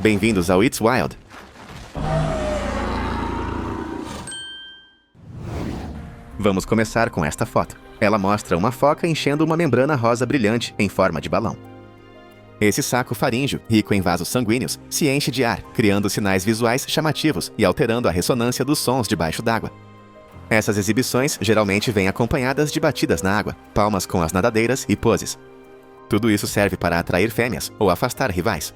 Bem-vindos ao It's Wild. Vamos começar com esta foto. Ela mostra uma foca enchendo uma membrana rosa brilhante em forma de balão. Esse saco faríngeo, rico em vasos sanguíneos, se enche de ar, criando sinais visuais chamativos e alterando a ressonância dos sons debaixo d'água. Essas exibições geralmente vêm acompanhadas de batidas na água, palmas com as nadadeiras e poses. Tudo isso serve para atrair fêmeas ou afastar rivais.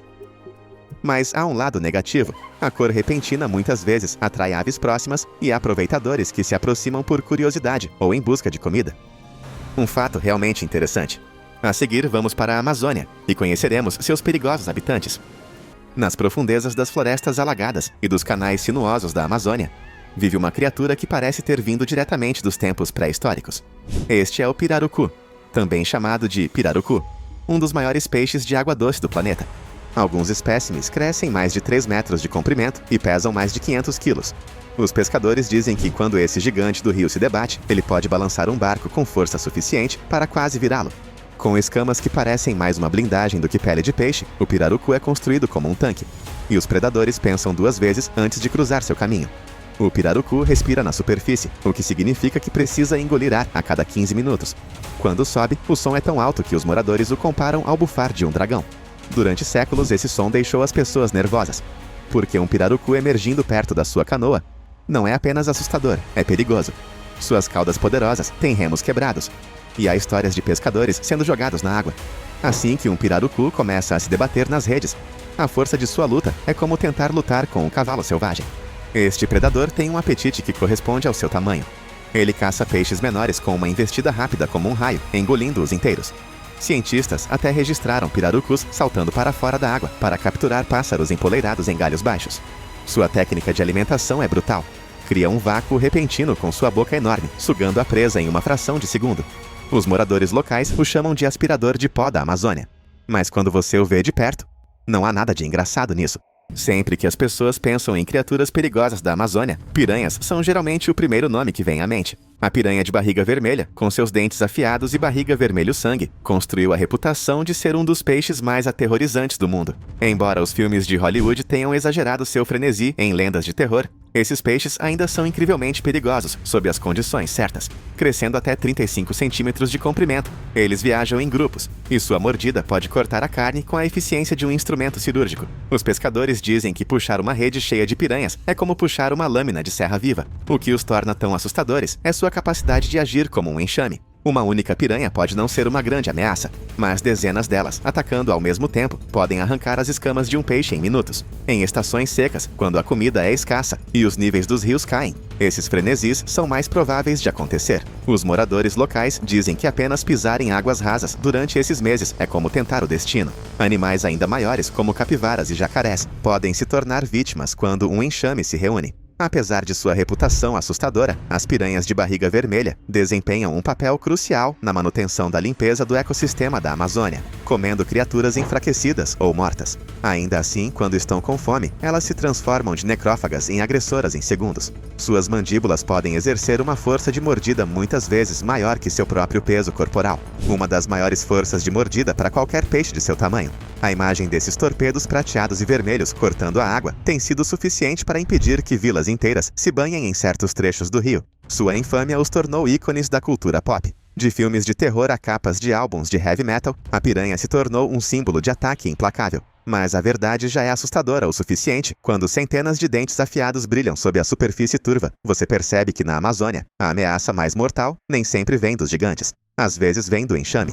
Mas há um lado negativo. A cor repentina muitas vezes atrai aves próximas e aproveitadores que se aproximam por curiosidade ou em busca de comida. Um fato realmente interessante. A seguir, vamos para a Amazônia e conheceremos seus perigosos habitantes. Nas profundezas das florestas alagadas e dos canais sinuosos da Amazônia, vive uma criatura que parece ter vindo diretamente dos tempos pré-históricos. Este é o pirarucu, também chamado de pirarucu, um dos maiores peixes de água doce do planeta. Alguns espécimes crescem mais de 3 metros de comprimento e pesam mais de 500 quilos. Os pescadores dizem que quando esse gigante do rio se debate, ele pode balançar um barco com força suficiente para quase virá-lo. Com escamas que parecem mais uma blindagem do que pele de peixe, o pirarucu é construído como um tanque, e os predadores pensam 2 vezes antes de cruzar seu caminho. O pirarucu respira na superfície, o que significa que precisa engolir ar a cada 15 minutos. Quando sobe, o som é tão alto que os moradores o comparam ao bufar de um dragão. Durante séculos, esse som deixou as pessoas nervosas, porque um pirarucu emergindo perto da sua canoa não é apenas assustador, é perigoso. Suas caudas poderosas têm remos quebrados, e há histórias de pescadores sendo jogados na água. Assim que um pirarucu começa a se debater nas redes, a força de sua luta é como tentar lutar com um cavalo selvagem. Este predador tem um apetite que corresponde ao seu tamanho. Ele caça peixes menores com uma investida rápida como um raio, engolindo-os inteiros. Cientistas até registraram pirarucus saltando para fora da água para capturar pássaros empoleirados em galhos baixos. Sua técnica de alimentação é brutal. Cria um vácuo repentino com sua boca enorme, sugando a presa em uma fração de segundo. Os moradores locais o chamam de aspirador de pó da Amazônia. Mas quando você o vê de perto, não há nada de engraçado nisso. Sempre que as pessoas pensam em criaturas perigosas da Amazônia, piranhas são geralmente o primeiro nome que vem à mente. A piranha de barriga vermelha, com seus dentes afiados e barriga vermelho-sangue, construiu a reputação de ser um dos peixes mais aterrorizantes do mundo. Embora os filmes de Hollywood tenham exagerado seu frenesi em lendas de terror, esses peixes ainda são incrivelmente perigosos sob as condições certas, crescendo até 35 centímetros de comprimento. Eles viajam em grupos, e sua mordida pode cortar a carne com a eficiência de um instrumento cirúrgico. Os pescadores dizem que puxar uma rede cheia de piranhas é como puxar uma lâmina de serra viva. O que os torna tão assustadores é sua capacidade de agir como um enxame. Uma única piranha pode não ser uma grande ameaça, mas dezenas delas, atacando ao mesmo tempo, podem arrancar as escamas de um peixe em minutos. Em estações secas, quando a comida é escassa e os níveis dos rios caem, esses frenesis são mais prováveis de acontecer. Os moradores locais dizem que apenas pisar em águas rasas durante esses meses é como tentar o destino. Animais ainda maiores, como capivaras e jacarés, podem se tornar vítimas quando um enxame se reúne. Apesar de sua reputação assustadora, as piranhas de barriga vermelha desempenham um papel crucial na manutenção da limpeza do ecossistema da Amazônia, comendo criaturas enfraquecidas ou mortas. Ainda assim, quando estão com fome, elas se transformam de necrófagas em agressoras em segundos. Suas mandíbulas podem exercer uma força de mordida muitas vezes maior que seu próprio peso corporal, uma das maiores forças de mordida para qualquer peixe de seu tamanho. A imagem desses torpedos prateados e vermelhos cortando a água tem sido suficiente para impedir que vilas inteiras se banhem em certos trechos do rio. Sua infâmia os tornou ícones da cultura pop. De filmes de terror a capas de álbuns de heavy metal, a piranha se tornou um símbolo de ataque implacável. Mas a verdade já é assustadora o suficiente quando centenas de dentes afiados brilham sob a superfície turva. Você percebe que na Amazônia, a ameaça mais mortal nem sempre vem dos gigantes. Às vezes vem do enxame.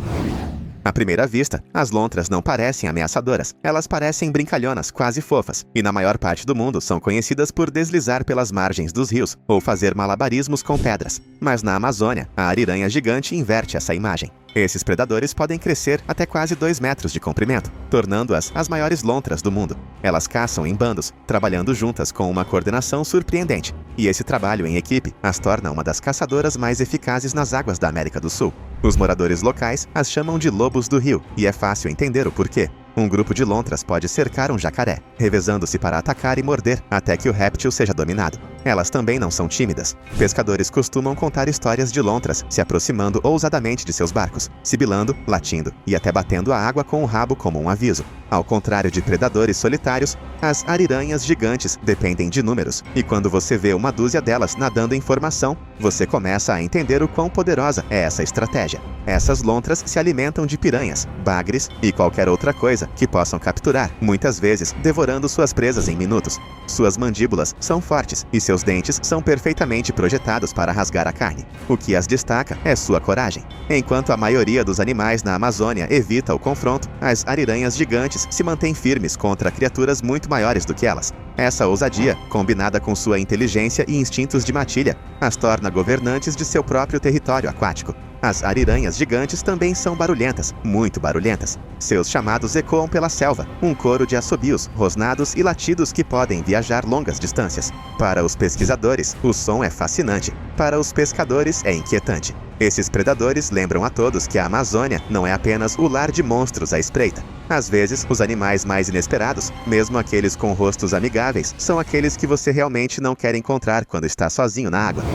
À primeira vista, as lontras não parecem ameaçadoras. Elas parecem brincalhonas, quase fofas, e na maior parte do mundo são conhecidas por deslizar pelas margens dos rios ou fazer malabarismos com pedras. Mas na Amazônia, a ariranha gigante inverte essa imagem. Esses predadores podem crescer até quase 2 metros de comprimento, tornando-as as maiores lontras do mundo. Elas caçam em bandos, trabalhando juntas com uma coordenação surpreendente, e esse trabalho em equipe as torna uma das caçadoras mais eficazes nas águas da América do Sul. Os moradores locais as chamam de lobos do rio, e é fácil entender o porquê. Um grupo de lontras pode cercar um jacaré, revezando-se para atacar e morder até que o réptil seja dominado. Elas também não são tímidas. Pescadores costumam contar histórias de lontras se aproximando ousadamente de seus barcos, sibilando, latindo e até batendo a água com o rabo como um aviso. Ao contrário de predadores solitários, as ariranhas gigantes dependem de números, e quando você vê uma dúzia delas nadando em formação, você começa a entender o quão poderosa é essa estratégia. Essas lontras se alimentam de piranhas, bagres e qualquer outra coisa que possam capturar, muitas vezes devorando suas presas em minutos. Suas mandíbulas são fortes e seus dentes são perfeitamente projetados para rasgar a carne. O que as destaca é sua coragem. Enquanto a maioria dos animais na Amazônia evita o confronto, as ariranhas gigantes se mantêm firmes contra criaturas muito maiores do que elas. Essa ousadia, combinada com sua inteligência e instintos de matilha, as torna governantes de seu próprio território aquático. As ariranhas gigantes também são barulhentas, muito barulhentas. Seus chamados ecoam pela selva, um coro de assobios, rosnados e latidos que podem viajar longas distâncias. Para os pesquisadores, o som é fascinante. Para os pescadores, é inquietante. Esses predadores lembram a todos que a Amazônia não é apenas o lar de monstros à espreita. Às vezes, os animais mais inesperados, mesmo aqueles com rostos amigáveis, são aqueles que você realmente não quer encontrar quando está sozinho na água.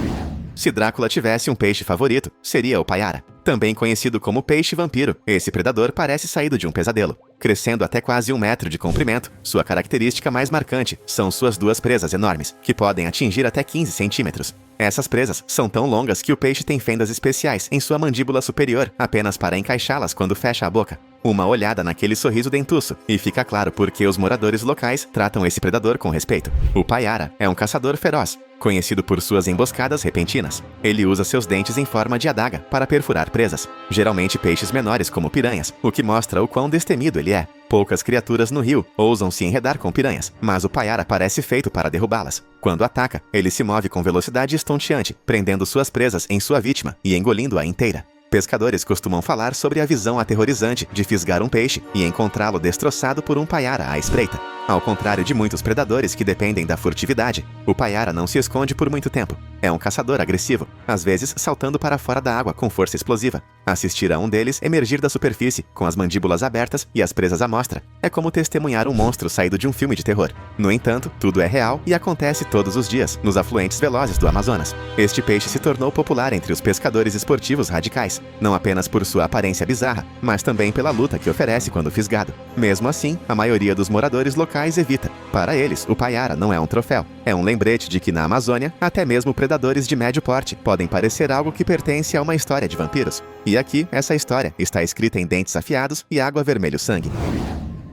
Se Drácula tivesse um peixe favorito, seria o paiara. Também conhecido como peixe vampiro, esse predador parece saído de um pesadelo. Crescendo até quase 1 metro de comprimento, sua característica mais marcante são suas 2 presas enormes, que podem atingir até 15 centímetros. Essas presas são tão longas que o peixe tem fendas especiais em sua mandíbula superior, apenas para encaixá-las quando fecha a boca. Uma olhada naquele sorriso dentuço, e fica claro por que os moradores locais tratam esse predador com respeito. O paiara é um caçador feroz, conhecido por suas emboscadas repentinas. Ele usa seus dentes em forma de adaga para perfurar presas, geralmente peixes menores como piranhas, o que mostra o quão destemido ele é. Poucas criaturas no rio ousam se enredar com piranhas, mas o paiara parece feito para derrubá-las. Quando ataca, ele se move com velocidade estonteante, prendendo suas presas em sua vítima e engolindo-a inteira. Pescadores costumam falar sobre a visão aterrorizante de fisgar um peixe e encontrá-lo destroçado por um paiara à espreita. Ao contrário de muitos predadores que dependem da furtividade, o paiara não se esconde por muito tempo. É um caçador agressivo, às vezes saltando para fora da água com força explosiva. Assistir a um deles emergir da superfície, com as mandíbulas abertas e as presas à mostra, é como testemunhar um monstro saído de um filme de terror. No entanto, tudo é real e acontece todos os dias, nos afluentes velozes do Amazonas. Este peixe se tornou popular entre os pescadores esportivos radicais, não apenas por sua aparência bizarra, mas também pela luta que oferece quando fisgado. Mesmo assim, a maioria dos moradores locais evita. Para eles, o paiara não é um troféu. É um lembrete de que na Amazônia, até mesmo predadores de médio porte podem parecer algo que pertence a uma história de vampiros. E aqui, essa história está escrita em dentes afiados e água vermelho sangue.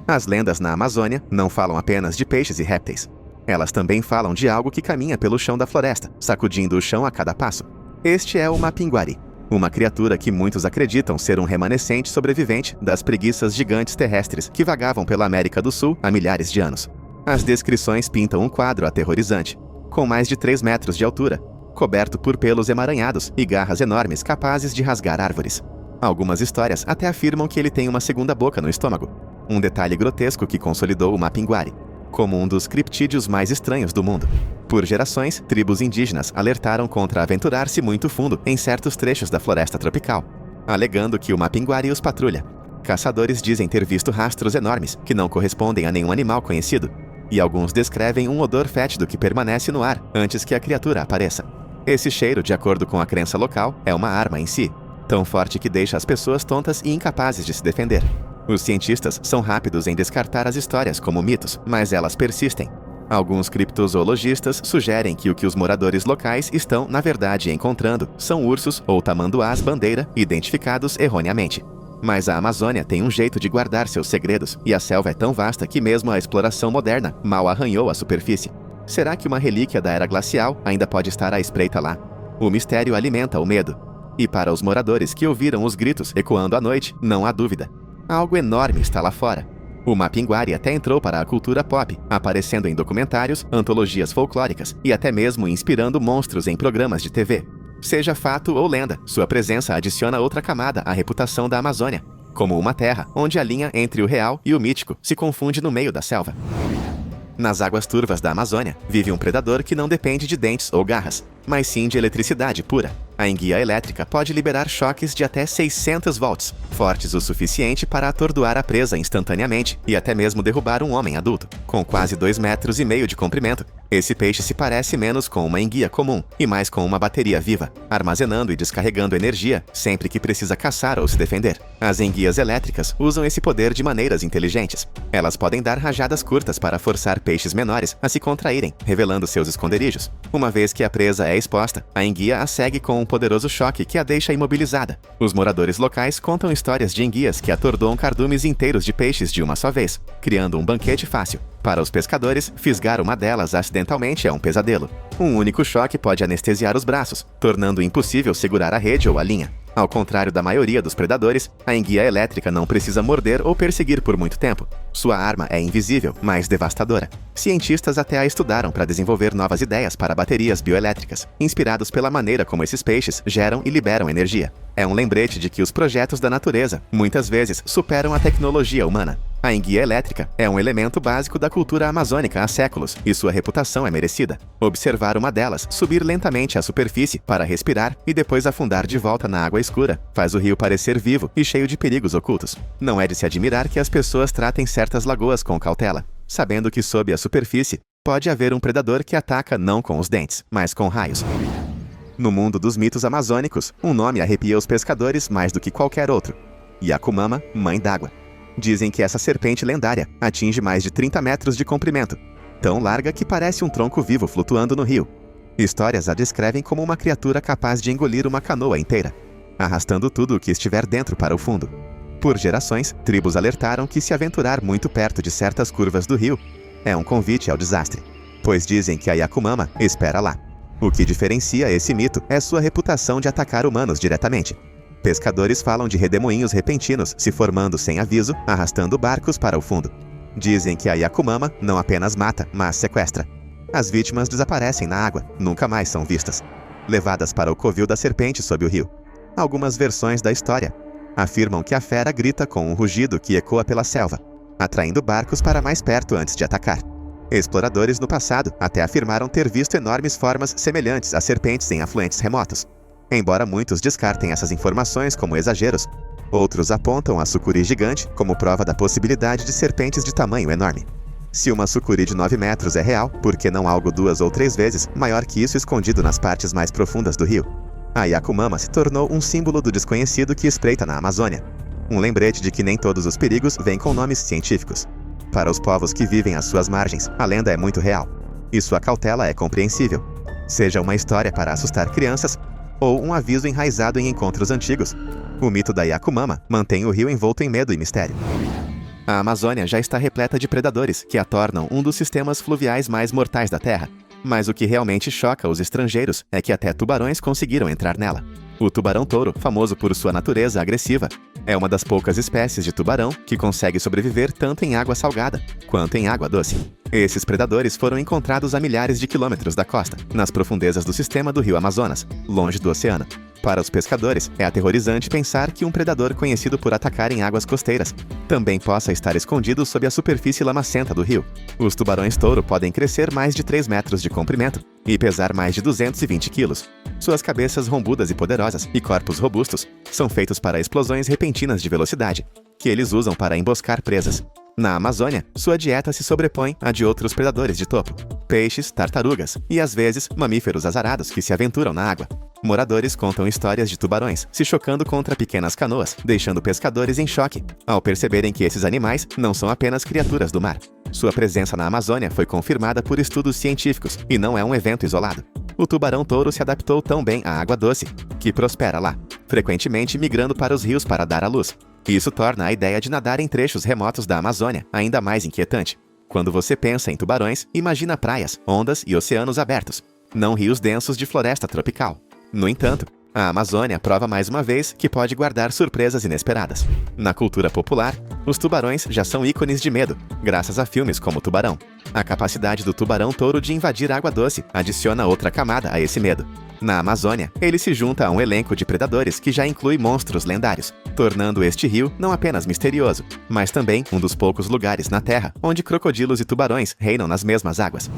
As lendas na Amazônia não falam apenas de peixes e répteis. Elas também falam de algo que caminha pelo chão da floresta, sacudindo o chão a cada passo. Este é o mapinguari, uma criatura que muitos acreditam ser um remanescente sobrevivente das preguiças gigantes terrestres que vagavam pela América do Sul há milhares de anos. As descrições pintam um quadro aterrorizante, com mais de 3 metros de altura, coberto por pelos emaranhados e garras enormes capazes de rasgar árvores. Algumas histórias até afirmam que ele tem uma segunda boca no estômago, um detalhe grotesco que consolidou o mapinguari como um dos criptídeos mais estranhos do mundo. Por gerações, tribos indígenas alertaram contra aventurar-se muito fundo em certos trechos da floresta tropical, alegando que o mapinguari os patrulha. Caçadores dizem ter visto rastros enormes que não correspondem a nenhum animal conhecido, e alguns descrevem um odor fétido que permanece no ar antes que a criatura apareça. Esse cheiro, de acordo com a crença local, é uma arma em si, tão forte que deixa as pessoas tontas e incapazes de se defender. Os cientistas são rápidos em descartar as histórias como mitos, mas elas persistem. Alguns criptozoologistas sugerem que o que os moradores locais estão, na verdade, encontrando são ursos ou tamanduás bandeira identificados erroneamente. Mas a Amazônia tem um jeito de guardar seus segredos, e a selva é tão vasta que mesmo a exploração moderna mal arranhou a superfície. Será que uma relíquia da era glacial ainda pode estar à espreita lá? O mistério alimenta o medo. E para os moradores que ouviram os gritos ecoando à noite, não há dúvida. Algo enorme está lá fora. O mapinguari até entrou para a cultura pop, aparecendo em documentários, antologias folclóricas e até mesmo inspirando monstros em programas de TV. Seja fato ou lenda, sua presença adiciona outra camada à reputação da Amazônia, como uma terra onde a linha entre o real e o mítico se confunde no meio da selva. Nas águas turvas da Amazônia, vive um predador que não depende de dentes ou garras, mas sim de eletricidade pura. A enguia elétrica pode liberar choques de até 600 volts, fortes o suficiente para atordoar a presa instantaneamente e até mesmo derrubar um homem adulto. Com quase 2,5 metros de comprimento, esse peixe se parece menos com uma enguia comum e mais com uma bateria viva, armazenando e descarregando energia sempre que precisa caçar ou se defender. As enguias elétricas usam esse poder de maneiras inteligentes. Elas podem dar rajadas curtas para forçar peixes menores a se contraírem, revelando seus esconderijos. Uma vez que a presa é exposta, a enguia a segue com um poderoso choque que a deixa imobilizada. Os moradores locais contam histórias de enguias que atordoam cardumes inteiros de peixes de uma só vez, criando um banquete fácil. Para os pescadores, fisgar uma delas acidentalmente é um pesadelo. Um único choque pode anestesiar os braços, tornando impossível segurar a rede ou a linha. Ao contrário da maioria dos predadores, a enguia elétrica não precisa morder ou perseguir por muito tempo. Sua arma é invisível, mas devastadora. Cientistas até a estudaram para desenvolver novas ideias para baterias bioelétricas, inspirados pela maneira como esses peixes geram e liberam energia. É um lembrete de que os projetos da natureza, muitas vezes, superam a tecnologia humana. A enguia elétrica é um elemento básico da cultura amazônica há séculos, e sua reputação é merecida. Observar uma delas subir lentamente à superfície para respirar e depois afundar de volta na água escura faz o rio parecer vivo e cheio de perigos ocultos. Não é de se admirar que as pessoas tratem certas lagoas com cautela, sabendo que sob a superfície pode haver um predador que ataca não com os dentes, mas com raios. No mundo dos mitos amazônicos, um nome arrepia os pescadores mais do que qualquer outro: Yakumama, Mãe d'Água. Dizem que essa serpente lendária atinge mais de 30 metros de comprimento, tão larga que parece um tronco vivo flutuando no rio. Histórias a descrevem como uma criatura capaz de engolir uma canoa inteira, arrastando tudo o que estiver dentro para o fundo. Por gerações, tribos alertaram que se aventurar muito perto de certas curvas do rio é um convite ao desastre, pois dizem que a Yakumama espera lá. O que diferencia esse mito é sua reputação de atacar humanos diretamente. Pescadores falam de redemoinhos repentinos se formando sem aviso, arrastando barcos para o fundo. Dizem que a Yakumama não apenas mata, mas sequestra. As vítimas desaparecem na água, nunca mais são vistas, levadas para o covil da serpente sob o rio. Algumas versões da história afirmam que a fera grita com um rugido que ecoa pela selva, atraindo barcos para mais perto antes de atacar. Exploradores no passado até afirmaram ter visto enormes formas semelhantes a serpentes em afluentes remotos. Embora muitos descartem essas informações como exageros, outros apontam a sucuri gigante como prova da possibilidade de serpentes de tamanho enorme. Se uma sucuri de 9 metros é real, por que não algo 2 ou 3 vezes maior que isso escondido nas partes mais profundas do rio? A Yakumama se tornou um símbolo do desconhecido que espreita na Amazônia. Um lembrete de que nem todos os perigos vêm com nomes científicos. Para os povos que vivem às suas margens, a lenda é muito real, e sua cautela é compreensível. Seja uma história para assustar crianças, ou um aviso enraizado em encontros antigos, o mito da Yakumama mantém o rio envolto em medo e mistério. A Amazônia já está repleta de predadores que a tornam um dos sistemas fluviais mais mortais da Terra. Mas o que realmente choca os estrangeiros é que até tubarões conseguiram entrar nela. O tubarão-touro, famoso por sua natureza agressiva, é uma das poucas espécies de tubarão que consegue sobreviver tanto em água salgada quanto em água doce. Esses predadores foram encontrados a milhares de quilômetros da costa, nas profundezas do sistema do rio Amazonas, longe do oceano. Para os pescadores, é aterrorizante pensar que um predador conhecido por atacar em águas costeiras também possa estar escondido sob a superfície lamacenta do rio. Os tubarões-touro podem crescer mais de 3 metros de comprimento e pesar mais de 220 quilos. Suas cabeças rombudas e poderosas e corpos robustos são feitos para explosões repentinas de velocidade, que eles usam para emboscar presas. Na Amazônia, sua dieta se sobrepõe à de outros predadores de topo: peixes, tartarugas e, às vezes, mamíferos azarados que se aventuram na água. Moradores contam histórias de tubarões se chocando contra pequenas canoas, deixando pescadores em choque, ao perceberem que esses animais não são apenas criaturas do mar. Sua presença na Amazônia foi confirmada por estudos científicos e não é um evento isolado. O tubarão-touro se adaptou tão bem à água doce que prospera lá, frequentemente migrando para os rios para dar à luz. Isso torna a ideia de nadar em trechos remotos da Amazônia ainda mais inquietante. Quando você pensa em tubarões, imagina praias, ondas e oceanos abertos, não rios densos de floresta tropical. No entanto, a Amazônia prova mais uma vez que pode guardar surpresas inesperadas. Na cultura popular, os tubarões já são ícones de medo, graças a filmes como Tubarão. A capacidade do tubarão-touro de invadir água doce adiciona outra camada a esse medo. Na Amazônia, ele se junta a um elenco de predadores que já inclui monstros lendários, tornando este rio não apenas misterioso, mas também um dos poucos lugares na Terra onde crocodilos e tubarões reinam nas mesmas águas.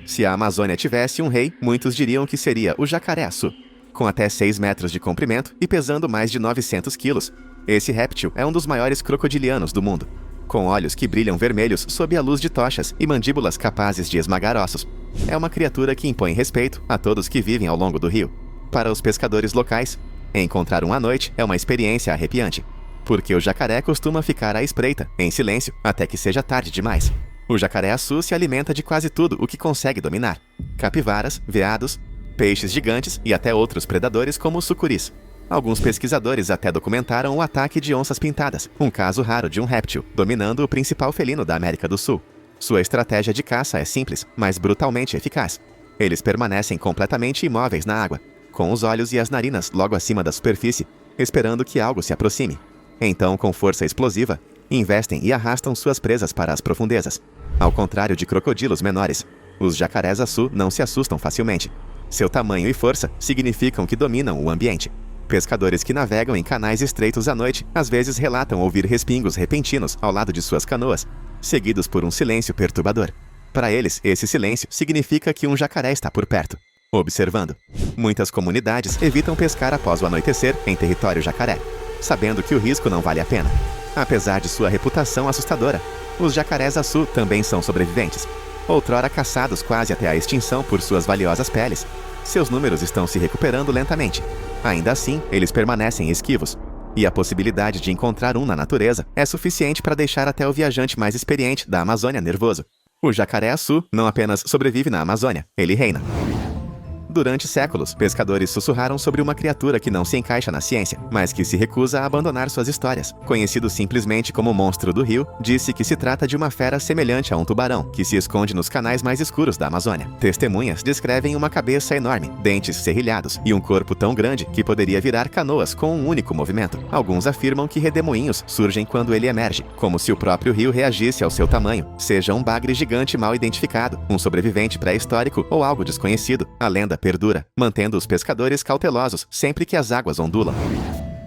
Se a Amazônia tivesse um rei, muitos diriam que seria o jacaré-açu. com até 6 metros de comprimento e pesando mais de 900 quilos. Esse réptil é um dos maiores crocodilianos do mundo, com olhos que brilham vermelhos sob a luz de tochas e mandíbulas capazes de esmagar ossos. É uma criatura que impõe respeito a todos que vivem ao longo do rio. Para os pescadores locais, encontrar um à noite é uma experiência arrepiante, porque o jacaré costuma ficar à espreita, em silêncio, até que seja tarde demais. O jacaré-açu se alimenta de quase tudo o que consegue dominar: capivaras, veados, peixes gigantes e até outros predadores como os sucuris. Alguns pesquisadores até documentaram o ataque de onças pintadas, um caso raro de um réptil, dominando o principal felino da América do Sul. Sua estratégia de caça é simples, mas brutalmente eficaz. Eles permanecem completamente imóveis na água, com os olhos e as narinas logo acima da superfície, esperando que algo se aproxime. Então, com força explosiva, investem e arrastam suas presas para as profundezas. Ao contrário de crocodilos menores, os jacarés-açu não se assustam facilmente. Seu tamanho e força significam que dominam o ambiente. Pescadores que navegam em canais estreitos à noite às vezes relatam ouvir respingos repentinos ao lado de suas canoas, seguidos por um silêncio perturbador. Para eles, esse silêncio significa que um jacaré está por perto, observando. Muitas comunidades evitam pescar após o anoitecer em território jacaré, sabendo que o risco não vale a pena. Apesar de sua reputação assustadora, os jacarés-açu também são sobreviventes. Outrora caçados quase até a extinção por suas valiosas peles, seus números estão se recuperando lentamente. Ainda assim, eles permanecem esquivos, e a possibilidade de encontrar um na natureza é suficiente para deixar até o viajante mais experiente da Amazônia nervoso. O jacaré-açu não apenas sobrevive na Amazônia, ele reina. Durante séculos, pescadores sussurraram sobre uma criatura que não se encaixa na ciência, mas que se recusa a abandonar suas histórias. Conhecido simplesmente como monstro do rio, disse que se trata de uma fera semelhante a um tubarão, que se esconde nos canais mais escuros da Amazônia. Testemunhas descrevem uma cabeça enorme, dentes serrilhados e um corpo tão grande que poderia virar canoas com um único movimento. Alguns afirmam que redemoinhos surgem quando ele emerge, como se o próprio rio reagisse ao seu tamanho, seja um bagre gigante mal identificado, um sobrevivente pré-histórico ou algo desconhecido. A lenda perdura, mantendo os pescadores cautelosos sempre que as águas ondulam.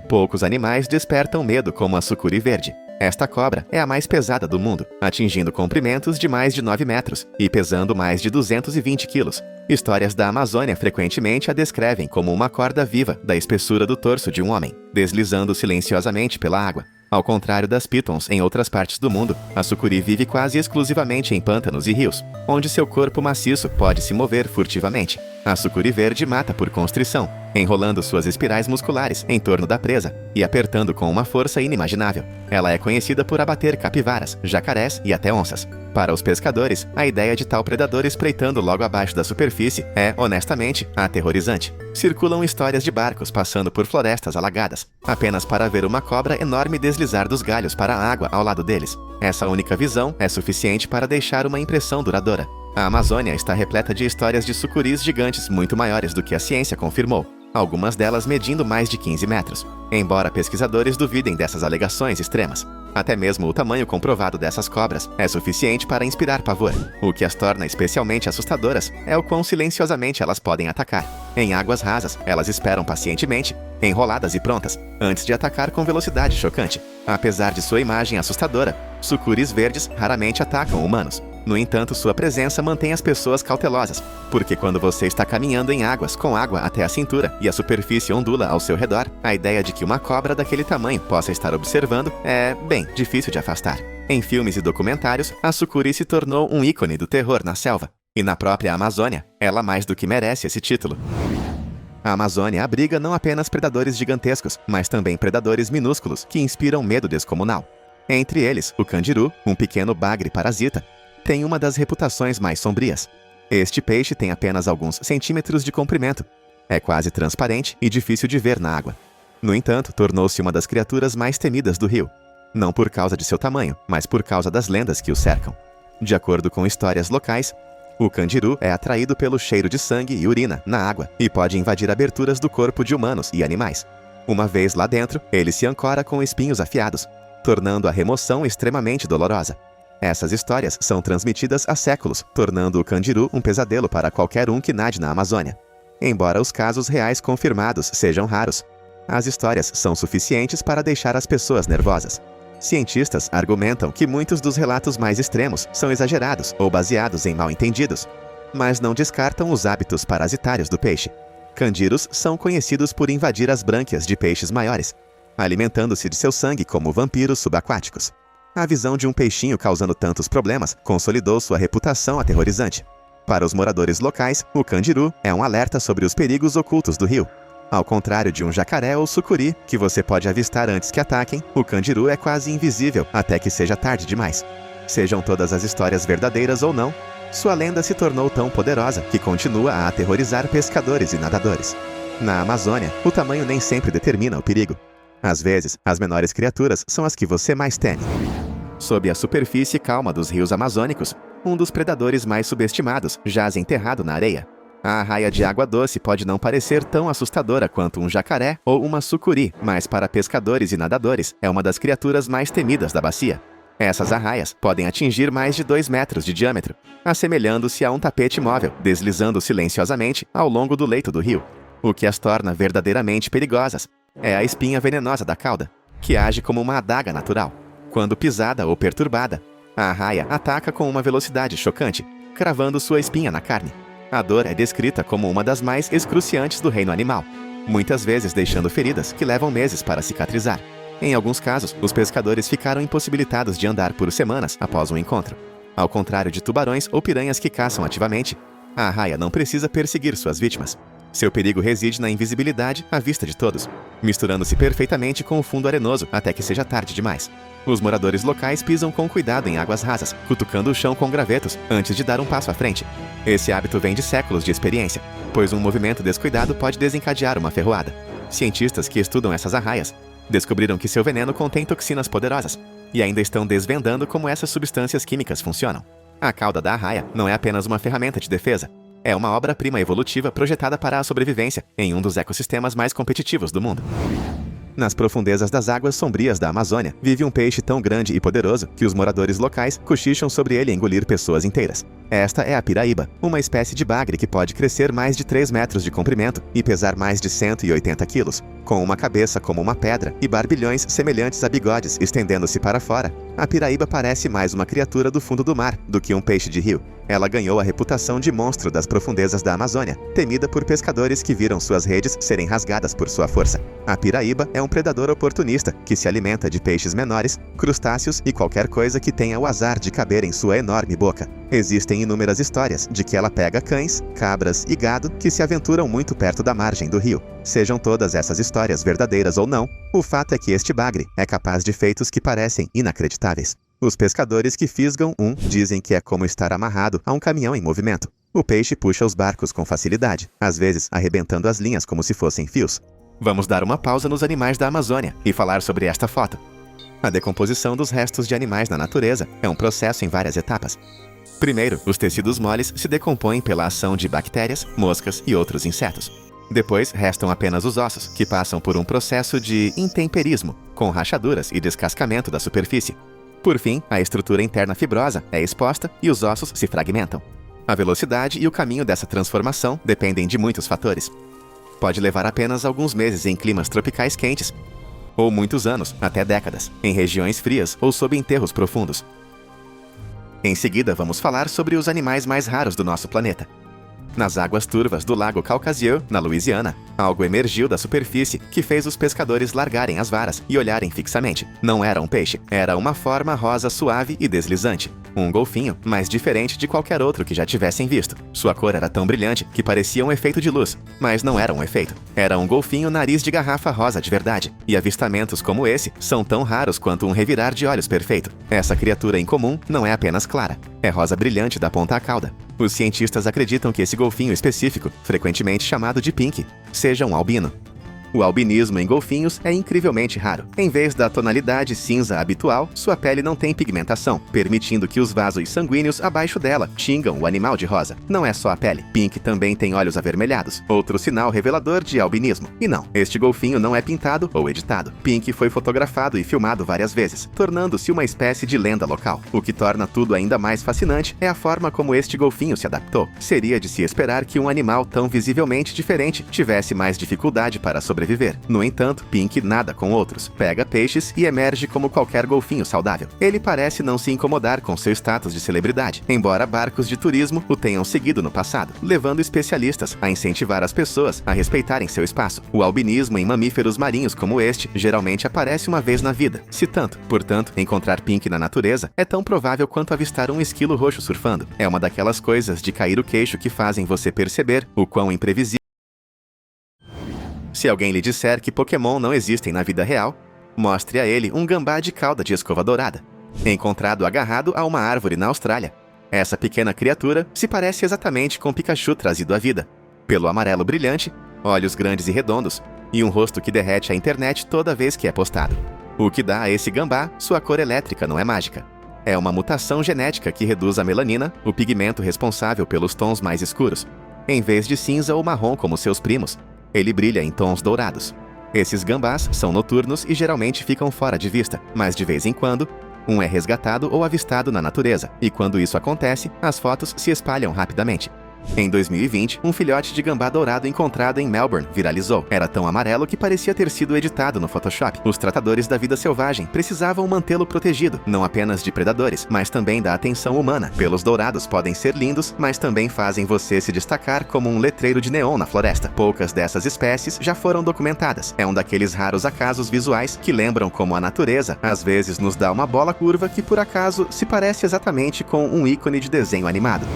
Poucos animais despertam medo como a sucuri verde. Esta cobra é a mais pesada do mundo, atingindo comprimentos de mais de 9 metros e pesando mais de 220 quilos. Histórias da Amazônia frequentemente a descrevem como uma corda viva da espessura do torso de um homem, deslizando silenciosamente pela água. Ao contrário das pitons em outras partes do mundo, a sucuri vive quase exclusivamente em pântanos e rios, onde seu corpo maciço pode se mover furtivamente. A sucuri verde mata por constrição, enrolando suas espirais musculares em torno da presa e apertando com uma força inimaginável. Ela é conhecida por abater capivaras, jacarés e até onças. Para os pescadores, a ideia de tal predador espreitando logo abaixo da superfície é, honestamente, aterrorizante. Circulam histórias de barcos passando por florestas alagadas, apenas para ver uma cobra enorme deslizar dos galhos para a água ao lado deles. Essa única visão é suficiente para deixar uma impressão duradoura. A Amazônia está repleta de histórias de sucuris gigantes muito maiores do que a ciência confirmou, algumas delas medindo mais de 15 metros, embora pesquisadores duvidem dessas alegações extremas. Até mesmo o tamanho comprovado dessas cobras é suficiente para inspirar pavor. O que as torna especialmente assustadoras é o quão silenciosamente elas podem atacar. Em águas rasas, elas esperam pacientemente, enroladas e prontas, antes de atacar com velocidade chocante. Apesar de sua imagem assustadora, sucuris verdes raramente atacam humanos. No entanto, sua presença mantém as pessoas cautelosas, porque quando você está caminhando em águas com água até a cintura e a superfície ondula ao seu redor, a ideia de que uma cobra daquele tamanho possa estar observando é, bem, difícil de afastar. Em filmes e documentários, a sucuri se tornou um ícone do terror na selva, e na própria Amazônia, ela mais do que merece esse título. A Amazônia abriga não apenas predadores gigantescos, mas também predadores minúsculos que inspiram medo descomunal. Entre eles, o candiru, um pequeno bagre parasita, tem uma das reputações mais sombrias. Este peixe tem apenas alguns centímetros de comprimento. É quase transparente e difícil de ver na água. No entanto, tornou-se uma das criaturas mais temidas do rio. Não por causa de seu tamanho, mas por causa das lendas que o cercam. De acordo com histórias locais, o candiru é atraído pelo cheiro de sangue e urina na água e pode invadir aberturas do corpo de humanos e animais. Uma vez lá dentro, ele se ancora com espinhos afiados, tornando a remoção extremamente dolorosa. Essas histórias são transmitidas há séculos, tornando o candiru um pesadelo para qualquer um que nade na Amazônia. Embora os casos reais confirmados sejam raros, as histórias são suficientes para deixar as pessoas nervosas. Cientistas argumentam que muitos dos relatos mais extremos são exagerados ou baseados em mal-entendidos, mas não descartam os hábitos parasitários do peixe. Candiros são conhecidos por invadir as brânquias de peixes maiores, alimentando-se de seu sangue como vampiros subaquáticos. A visão de um peixinho causando tantos problemas consolidou sua reputação aterrorizante. Para os moradores locais, o candiru é um alerta sobre os perigos ocultos do rio. Ao contrário de um jacaré ou sucuri, que você pode avistar antes que ataquem, o candiru é quase invisível até que seja tarde demais. Sejam todas as histórias verdadeiras ou não, sua lenda se tornou tão poderosa que continua a aterrorizar pescadores e nadadores. Na Amazônia, o tamanho nem sempre determina o perigo. Às vezes, as menores criaturas são as que você mais teme. Sob a superfície calma dos rios amazônicos, um dos predadores mais subestimados jaz enterrado na areia. A arraia de água doce pode não parecer tão assustadora quanto um jacaré ou uma sucuri, mas para pescadores e nadadores é uma das criaturas mais temidas da bacia. Essas arraias podem atingir mais de 2 metros de diâmetro, assemelhando-se a um tapete móvel, deslizando silenciosamente ao longo do leito do rio. O que as torna verdadeiramente perigosas é a espinha venenosa da cauda, que age como uma adaga natural. Quando pisada ou perturbada, a arraia ataca com uma velocidade chocante, cravando sua espinha na carne. A dor é descrita como uma das mais excruciantes do reino animal, muitas vezes deixando feridas que levam meses para cicatrizar. Em alguns casos, os pescadores ficaram impossibilitados de andar por semanas após um encontro. Ao contrário de tubarões ou piranhas que caçam ativamente, a arraia não precisa perseguir suas vítimas. Seu perigo reside na invisibilidade à vista de todos, misturando-se perfeitamente com o fundo arenoso até que seja tarde demais. Os moradores locais pisam com cuidado em águas rasas, cutucando o chão com gravetos antes de dar um passo à frente. Esse hábito vem de séculos de experiência, pois um movimento descuidado pode desencadear uma ferroada. Cientistas que estudam essas arraias descobriram que seu veneno contém toxinas poderosas e ainda estão desvendando como essas substâncias químicas funcionam. A cauda da arraia não é apenas uma ferramenta de defesa, é uma obra-prima evolutiva projetada para a sobrevivência em um dos ecossistemas mais competitivos do mundo. Nas profundezas das águas sombrias da Amazônia, vive um peixe tão grande e poderoso que os moradores locais cochicham sobre ele engolir pessoas inteiras. Esta é a piraíba, uma espécie de bagre que pode crescer mais de 3 metros de comprimento e pesar mais de 180 quilos. Com uma cabeça como uma pedra e barbilhões semelhantes a bigodes estendendo-se para fora, a piraíba parece mais uma criatura do fundo do mar do que um peixe de rio. Ela ganhou a reputação de monstro das profundezas da Amazônia, temida por pescadores que viram suas redes serem rasgadas por sua força. A piraíba é um predador oportunista que se alimenta de peixes menores, crustáceos e qualquer coisa que tenha o azar de caber em sua enorme boca. Existem inúmeras histórias de que ela pega cães, cabras e gado que se aventuram muito perto da margem do rio. Sejam todas essas histórias verdadeiras ou não, o fato é que este bagre é capaz de feitos que parecem inacreditáveis. Os pescadores que fisgam dizem que é como estar amarrado a um caminhão em movimento. O peixe puxa os barcos com facilidade, às vezes arrebentando as linhas como se fossem fios. Vamos dar uma pausa nos animais da Amazônia e falar sobre esta foto. A decomposição dos restos de animais na natureza é um processo em várias etapas. Primeiro, os tecidos moles se decompõem pela ação de bactérias, moscas e outros insetos. Depois, restam apenas os ossos, que passam por um processo de intemperismo, com rachaduras e descascamento da superfície. Por fim, a estrutura interna fibrosa é exposta e os ossos se fragmentam. A velocidade e o caminho dessa transformação dependem de muitos fatores. Pode levar apenas alguns meses em climas tropicais quentes, ou muitos anos, até décadas, em regiões frias ou sob enterros profundos. Em seguida, vamos falar sobre os animais mais raros do nosso planeta. Nas águas turvas do lago Caucasieu, na Louisiana, algo emergiu da superfície que fez os pescadores largarem as varas e olharem fixamente. Não era um peixe, era uma forma rosa suave e deslizante. Um golfinho, mas diferente de qualquer outro que já tivessem visto. Sua cor era tão brilhante que parecia um efeito de luz, mas não era um efeito. Era um golfinho nariz de garrafa rosa de verdade. E avistamentos como esse são tão raros quanto um revirar de olhos perfeito. Essa criatura incomum não é apenas clara, é rosa brilhante da ponta à cauda. Os cientistas acreditam que esse golfinho específico, frequentemente chamado de pink, seja um albino. O albinismo em golfinhos é incrivelmente raro. Em vez da tonalidade cinza habitual, sua pele não tem pigmentação, permitindo que os vasos sanguíneos abaixo dela tingam o animal de rosa. Não é só a pele. Pink também tem olhos avermelhados, outro sinal revelador de albinismo. E não, este golfinho não é pintado ou editado. Pink foi fotografado e filmado várias vezes, tornando-se uma espécie de lenda local. O que torna tudo ainda mais fascinante é a forma como este golfinho se adaptou. Seria de se esperar que um animal tão visivelmente diferente tivesse mais dificuldade para sobreviver sobreviver. No entanto, Pink nada com outros, pega peixes e emerge como qualquer golfinho saudável. Ele parece não se incomodar com seu status de celebridade, embora barcos de turismo o tenham seguido no passado, levando especialistas a incentivar as pessoas a respeitarem seu espaço. O albinismo em mamíferos marinhos como este geralmente aparece uma vez na vida. Se tanto, portanto, encontrar Pink na natureza é tão provável quanto avistar um esquilo roxo surfando. É uma daquelas coisas de cair o queixo que fazem você perceber o quão imprevisível. Se alguém lhe disser que Pokémon não existem na vida real, mostre a ele um gambá de cauda de escova dourada, encontrado agarrado a uma árvore na Austrália. Essa pequena criatura se parece exatamente com Pikachu trazido à vida, pelo amarelo brilhante, olhos grandes e redondos, e um rosto que derrete a internet toda vez que é postado. O que dá a esse gambá sua cor elétrica não é mágica. É uma mutação genética que reduz a melanina, o pigmento responsável pelos tons mais escuros. Em vez de cinza ou marrom como seus primos, ele brilha em tons dourados. Esses gambás são noturnos e geralmente ficam fora de vista, mas de vez em quando, um é resgatado ou avistado na natureza, e quando isso acontece, as fotos se espalham rapidamente. Em 2020, um filhote de gambá dourado encontrado em Melbourne viralizou. Era tão amarelo que parecia ter sido editado no Photoshop. Os tratadores da vida selvagem precisavam mantê-lo protegido, não apenas de predadores, mas também da atenção humana. Pelos dourados podem ser lindos, mas também fazem você se destacar como um letreiro de neon na floresta. Poucas dessas espécies já foram documentadas. É um daqueles raros acasos visuais que lembram como a natureza às vezes nos dá uma bola curva que por acaso se parece exatamente com um ícone de desenho animado.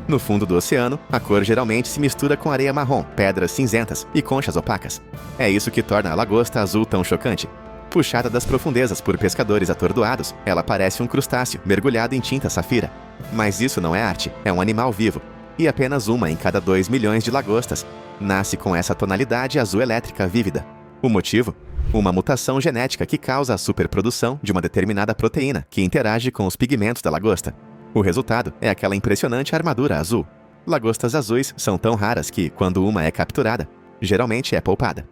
No fundo do oceano, a cor geralmente se mistura com areia marrom, pedras cinzentas e conchas opacas. É isso que torna a lagosta azul tão chocante. Puxada das profundezas por pescadores atordoados, ela parece um crustáceo mergulhado em tinta safira. Mas isso não é arte, é um animal vivo. E apenas uma em cada 2 milhões de lagostas nasce com essa tonalidade azul elétrica vívida. O motivo? Uma mutação genética que causa a superprodução de uma determinada proteína que interage com os pigmentos da lagosta. O resultado é aquela impressionante armadura azul. Lagostas azuis são tão raras que, quando uma é capturada, geralmente é poupada.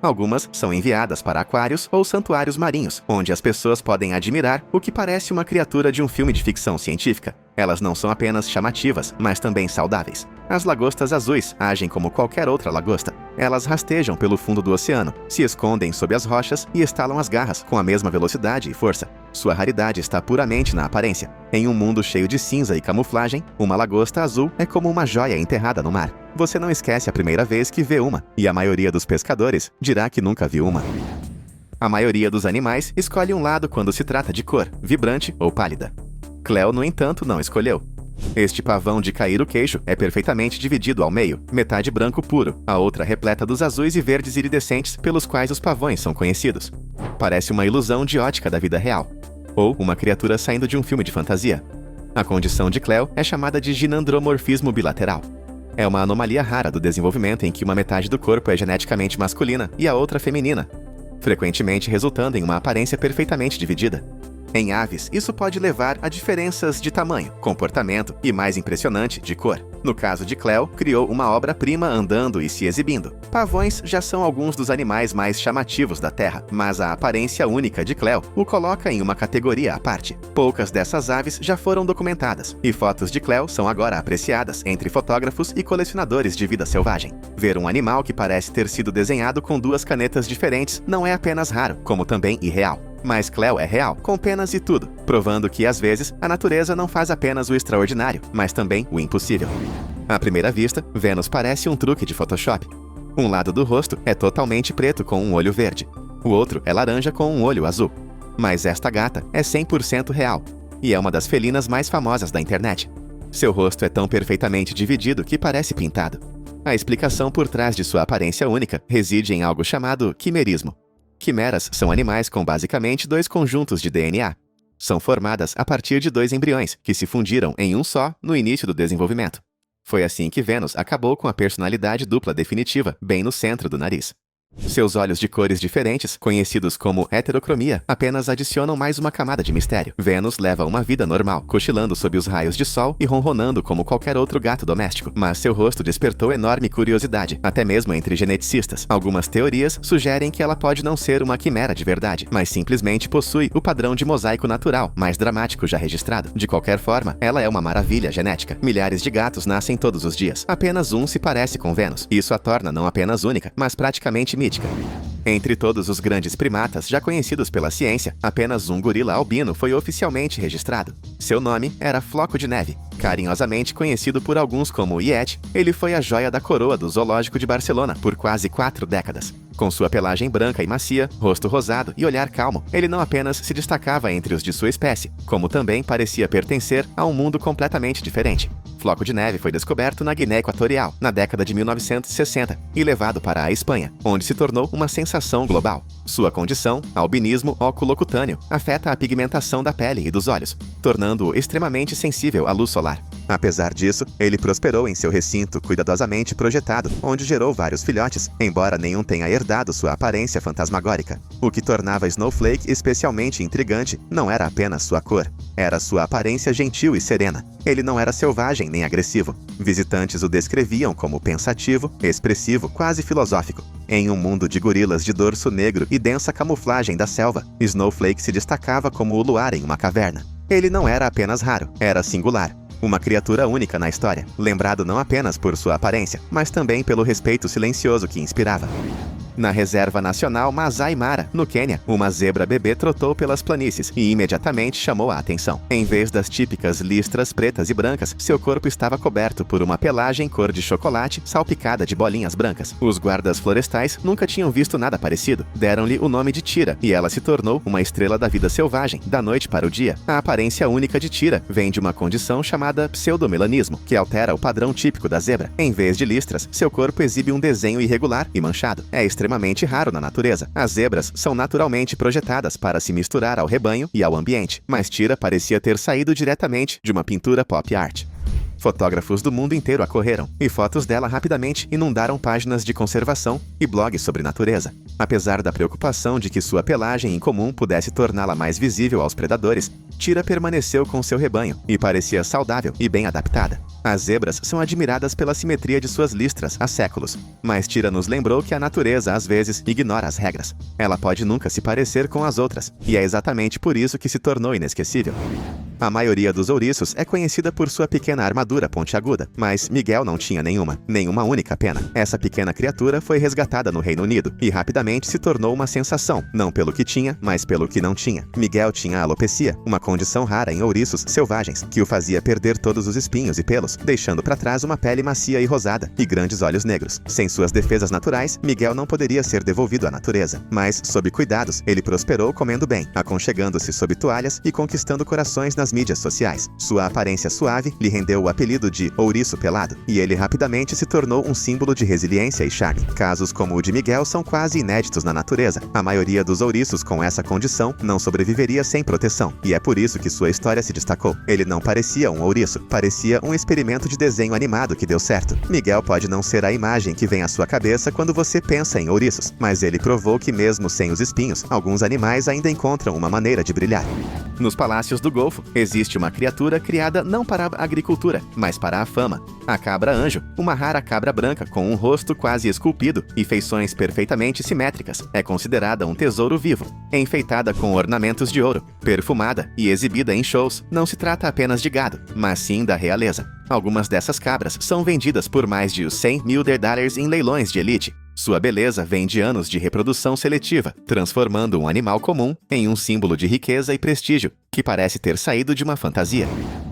Algumas são enviadas para aquários ou santuários marinhos, onde as pessoas podem admirar o que parece uma criatura de um filme de ficção científica. Elas não são apenas chamativas, mas também saudáveis. As lagostas azuis agem como qualquer outra lagosta. Elas rastejam pelo fundo do oceano, se escondem sob as rochas e estalam as garras com a mesma velocidade e força. Sua raridade está puramente na aparência. Em um mundo cheio de cinza e camuflagem, uma lagosta azul é como uma joia enterrada no mar. Você não esquece a primeira vez que vê uma, e a maioria dos pescadores dirá que nunca viu uma. A maioria dos animais escolhe um lado quando se trata de cor, vibrante ou pálida. Cleo, no entanto, não escolheu. Este pavão de cair o queixo é perfeitamente dividido ao meio, metade branco puro, a outra repleta dos azuis e verdes iridescentes pelos quais os pavões são conhecidos. Parece uma ilusão de ótica da vida real, ou uma criatura saindo de um filme de fantasia. A condição de Cleo é chamada de ginandromorfismo bilateral. É uma anomalia rara do desenvolvimento em que uma metade do corpo é geneticamente masculina e a outra feminina, frequentemente resultando em uma aparência perfeitamente dividida. Em aves, isso pode levar a diferenças de tamanho, comportamento e, mais impressionante, de cor. No caso de Cleo, criou uma obra-prima andando e se exibindo. Pavões já são alguns dos animais mais chamativos da Terra, mas a aparência única de Cleo o coloca em uma categoria à parte. Poucas dessas aves já foram documentadas, e fotos de Cleo são agora apreciadas entre fotógrafos e colecionadores de vida selvagem. Ver um animal que parece ter sido desenhado com 2 canetas diferentes não é apenas raro, como também irreal. Mas Cleo é real, com penas e tudo, provando que, às vezes, a natureza não faz apenas o extraordinário, mas também o impossível. À primeira vista, Vênus parece um truque de Photoshop. Um lado do rosto é totalmente preto com um olho verde. O outro é laranja com um olho azul. Mas esta gata é 100% real, e é uma das felinas mais famosas da internet. Seu rosto é tão perfeitamente dividido que parece pintado. A explicação por trás de sua aparência única reside em algo chamado quimerismo. Quimeras são animais com basicamente 2 conjuntos de DNA. São formadas a partir de 2 embriões, que se fundiram em um só no início do desenvolvimento. Foi assim que Vênus acabou com a personalidade dupla definitiva, bem no centro do nariz. Seus olhos de cores diferentes, conhecidos como heterocromia, apenas adicionam mais uma camada de mistério. Vênus leva uma vida normal, cochilando sob os raios de sol e ronronando como qualquer outro gato doméstico. Mas seu rosto despertou enorme curiosidade, até mesmo entre geneticistas. Algumas teorias sugerem que ela pode não ser uma quimera de verdade, mas simplesmente possui o padrão de mosaico natural, mais dramático já registrado. De qualquer forma, ela é uma maravilha genética. Milhares de gatos nascem todos os dias. Apenas um se parece com Vênus. Isso a torna não apenas única, mas praticamente mítica. Entre todos os grandes primatas já conhecidos pela ciência, apenas um gorila albino foi oficialmente registrado. Seu nome era Floco de Neve. Carinhosamente conhecido por alguns como Yeti, ele foi a joia da coroa do Zoológico de Barcelona por quase 4 décadas. Com sua pelagem branca e macia, rosto rosado e olhar calmo, ele não apenas se destacava entre os de sua espécie, como também parecia pertencer a um mundo completamente diferente. Floco de Neve foi descoberto na Guiné Equatorial, na década de 1960, e levado para a Espanha, onde se tornou uma sensação global. Sua condição, albinismo oculocutâneo, afeta a pigmentação da pele e dos olhos, tornando-o extremamente sensível à luz solar. Apesar disso, ele prosperou em seu recinto cuidadosamente projetado, onde gerou vários filhotes, embora nenhum tenha herdado sua aparência fantasmagórica. O que tornava Snowflake especialmente intrigante não era apenas sua cor, era sua aparência gentil e serena. Ele não era selvagem nem agressivo. Visitantes o descreviam como pensativo, expressivo, quase filosófico. Em um mundo de gorilas de dorso negro e densa camuflagem da selva, Snowflake se destacava como o luar em uma caverna. Ele não era apenas raro, era singular. Uma criatura única na história, lembrado não apenas por sua aparência, mas também pelo respeito silencioso que inspirava. Na Reserva Nacional Masai Mara, no Quênia, uma zebra bebê trotou pelas planícies e imediatamente chamou a atenção. Em vez das típicas listras pretas e brancas, seu corpo estava coberto por uma pelagem cor de chocolate salpicada de bolinhas brancas. Os guardas florestais nunca tinham visto nada parecido. Deram-lhe o nome de Tira, e ela se tornou uma estrela da vida selvagem, da noite para o dia. A aparência única de Tira vem de uma condição chamada pseudomelanismo, que altera o padrão típico da zebra. Em vez de listras, seu corpo exibe um desenho irregular e manchado. É extremamente raro na natureza. As zebras são naturalmente projetadas para se misturar ao rebanho e ao ambiente, mas Tira parecia ter saído diretamente de uma pintura pop art. Fotógrafos do mundo inteiro acorreram, e fotos dela rapidamente inundaram páginas de conservação e blogs sobre natureza. Apesar da preocupação de que sua pelagem incomum pudesse torná-la mais visível aos predadores, Tira permaneceu com seu rebanho e parecia saudável e bem adaptada. As zebras são admiradas pela simetria de suas listras há séculos, mas Tira nos lembrou que a natureza às vezes ignora as regras. Ela pode nunca se parecer com as outras, e é exatamente por isso que se tornou inesquecível. A maioria dos ouriços é conhecida por sua pequena armadura pontiaguda, mas Miguel não tinha nenhuma única pena. Essa pequena criatura foi resgatada no Reino Unido e rapidamente se tornou uma sensação, não pelo que tinha, mas pelo que não tinha. Miguel tinha alopecia, uma condição rara em ouriços selvagens, que o fazia perder todos os espinhos e pelos, deixando para trás uma pele macia e rosada e grandes olhos negros. Sem suas defesas naturais, Miguel não poderia ser devolvido à natureza, mas, sob cuidados, ele prosperou comendo bem, aconchegando-se sob toalhas e conquistando corações nas mídias sociais. Sua aparência suave lhe rendeu o apelido de ouriço pelado, e ele rapidamente se tornou um símbolo de resiliência e charme. Casos como o de Miguel são quase inéditos na natureza. A maioria dos ouriços com essa condição não sobreviveria sem proteção, e é por isso que sua história se destacou. Ele não parecia um ouriço, parecia um experimento de desenho animado que deu certo. Miguel pode não ser a imagem que vem à sua cabeça quando você pensa em ouriços, mas ele provou que mesmo sem os espinhos, alguns animais ainda encontram uma maneira de brilhar. Nos palácios do Golfo, existe uma criatura criada não para a agricultura, mas para a fama. A cabra-anjo, uma rara cabra branca com um rosto quase esculpido e feições perfeitamente simétricas, é considerada um tesouro vivo. Enfeitada com ornamentos de ouro, perfumada e exibida em shows, não se trata apenas de gado, mas sim da realeza. Algumas dessas cabras são vendidas por mais de $100 mil em leilões de elite. Sua beleza vem de anos de reprodução seletiva, transformando um animal comum em um símbolo de riqueza e prestígio, que parece ter saído de uma fantasia.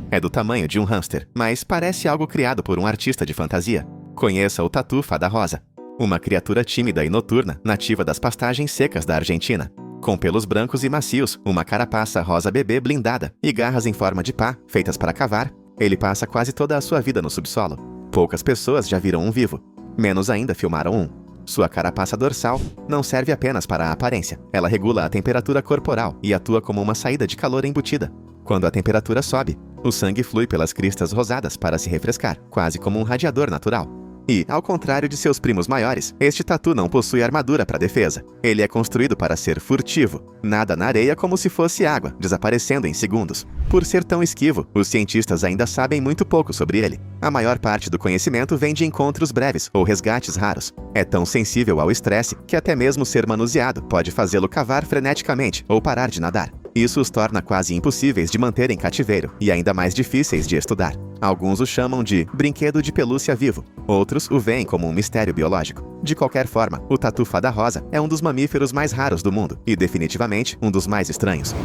É do tamanho de um hamster, mas parece algo criado por um artista de fantasia. Conheça o tatu fada rosa, uma criatura tímida e noturna, nativa das pastagens secas da Argentina. Com pelos brancos e macios, uma carapaça rosa bebê blindada e garras em forma de pá, feitas para cavar, ele passa quase toda a sua vida no subsolo. Poucas pessoas já viram um vivo, menos ainda filmaram um. Sua carapaça dorsal não serve apenas para a aparência. Ela regula a temperatura corporal e atua como uma saída de calor embutida. Quando a temperatura sobe, o sangue flui pelas cristas rosadas para se refrescar, quase como um radiador natural. E, ao contrário de seus primos maiores, este tatu não possui armadura para defesa. Ele é construído para ser furtivo. Nada na areia como se fosse água, desaparecendo em segundos. Por ser tão esquivo, os cientistas ainda sabem muito pouco sobre ele. A maior parte do conhecimento vem de encontros breves ou resgates raros. É tão sensível ao estresse que até mesmo ser manuseado pode fazê-lo cavar freneticamente ou parar de nadar. Isso os torna quase impossíveis de manter em cativeiro e ainda mais difíceis de estudar. Alguns o chamam de brinquedo de pelúcia vivo, outros o veem como um mistério biológico. De qualquer forma, o tatu-fada rosa é um dos mamíferos mais raros do mundo e definitivamente um dos mais estranhos.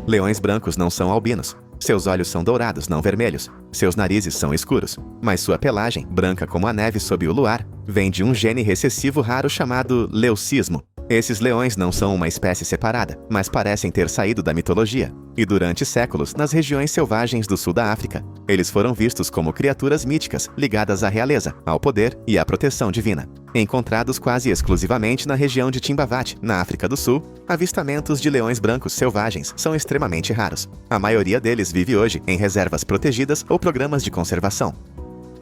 Leões brancos não são albinos. Seus olhos são dourados, não vermelhos. Seus narizes são escuros. Mas sua pelagem, branca como a neve sob o luar, vem de um gene recessivo raro chamado leucismo. Esses leões não são uma espécie separada, mas parecem ter saído da mitologia. E durante séculos, nas regiões selvagens do sul da África, eles foram vistos como criaturas míticas ligadas à realeza, ao poder e à proteção divina. Encontrados quase exclusivamente na região de Timbavati, na África do Sul, avistamentos de leões brancos selvagens são extremamente raros. A maioria deles vive hoje em reservas protegidas ou programas de conservação.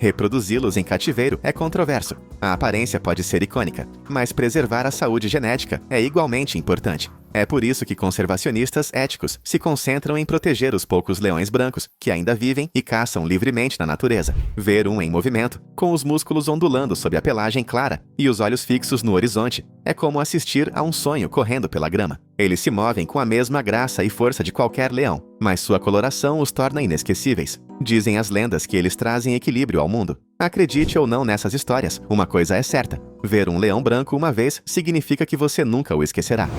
Reproduzi-los em cativeiro é controverso. A aparência pode ser icônica, mas preservar a saúde genética é igualmente importante. É por isso que conservacionistas éticos se concentram em proteger os poucos leões brancos que ainda vivem e caçam livremente na natureza. Ver um em movimento, com os músculos ondulando sob a pelagem clara e os olhos fixos no horizonte, é como assistir a um sonho correndo pela grama. Eles se movem com a mesma graça e força de qualquer leão, mas sua coloração os torna inesquecíveis. Dizem as lendas que eles trazem equilíbrio ao mundo. Acredite ou não nessas histórias, uma coisa é certa: ver um leão branco uma vez significa que você nunca o esquecerá.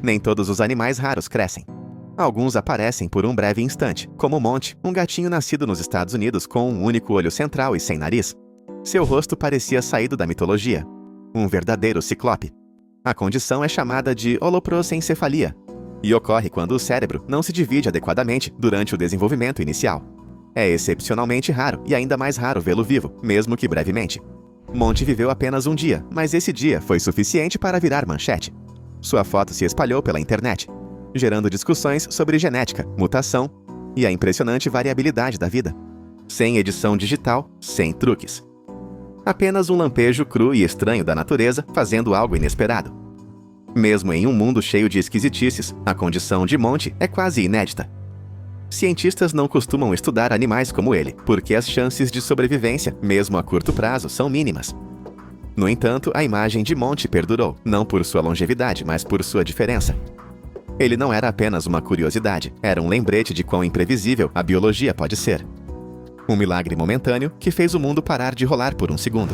Nem todos os animais raros crescem. Alguns aparecem por um breve instante, como Monty, um gatinho nascido nos Estados Unidos com um único olho central e sem nariz. Seu rosto parecia saído da mitologia. Um verdadeiro ciclope. A condição é chamada de holoprosencefalia e ocorre quando o cérebro não se divide adequadamente durante o desenvolvimento inicial. É excepcionalmente raro e ainda mais raro vê-lo vivo, mesmo que brevemente. Monty viveu apenas um dia, mas esse dia foi suficiente para virar manchete. Sua foto se espalhou pela internet, gerando discussões sobre genética, mutação e a impressionante variabilidade da vida. Sem edição digital, sem truques. Apenas um lampejo cru e estranho da natureza fazendo algo inesperado. Mesmo em um mundo cheio de esquisitices, a condição de Monty é quase inédita. Cientistas não costumam estudar animais como ele, porque as chances de sobrevivência, mesmo a curto prazo, são mínimas. No entanto, a imagem de Monty perdurou, não por sua longevidade, mas por sua diferença. Ele não era apenas uma curiosidade, era um lembrete de quão imprevisível a biologia pode ser. Um milagre momentâneo que fez o mundo parar de rolar por um segundo.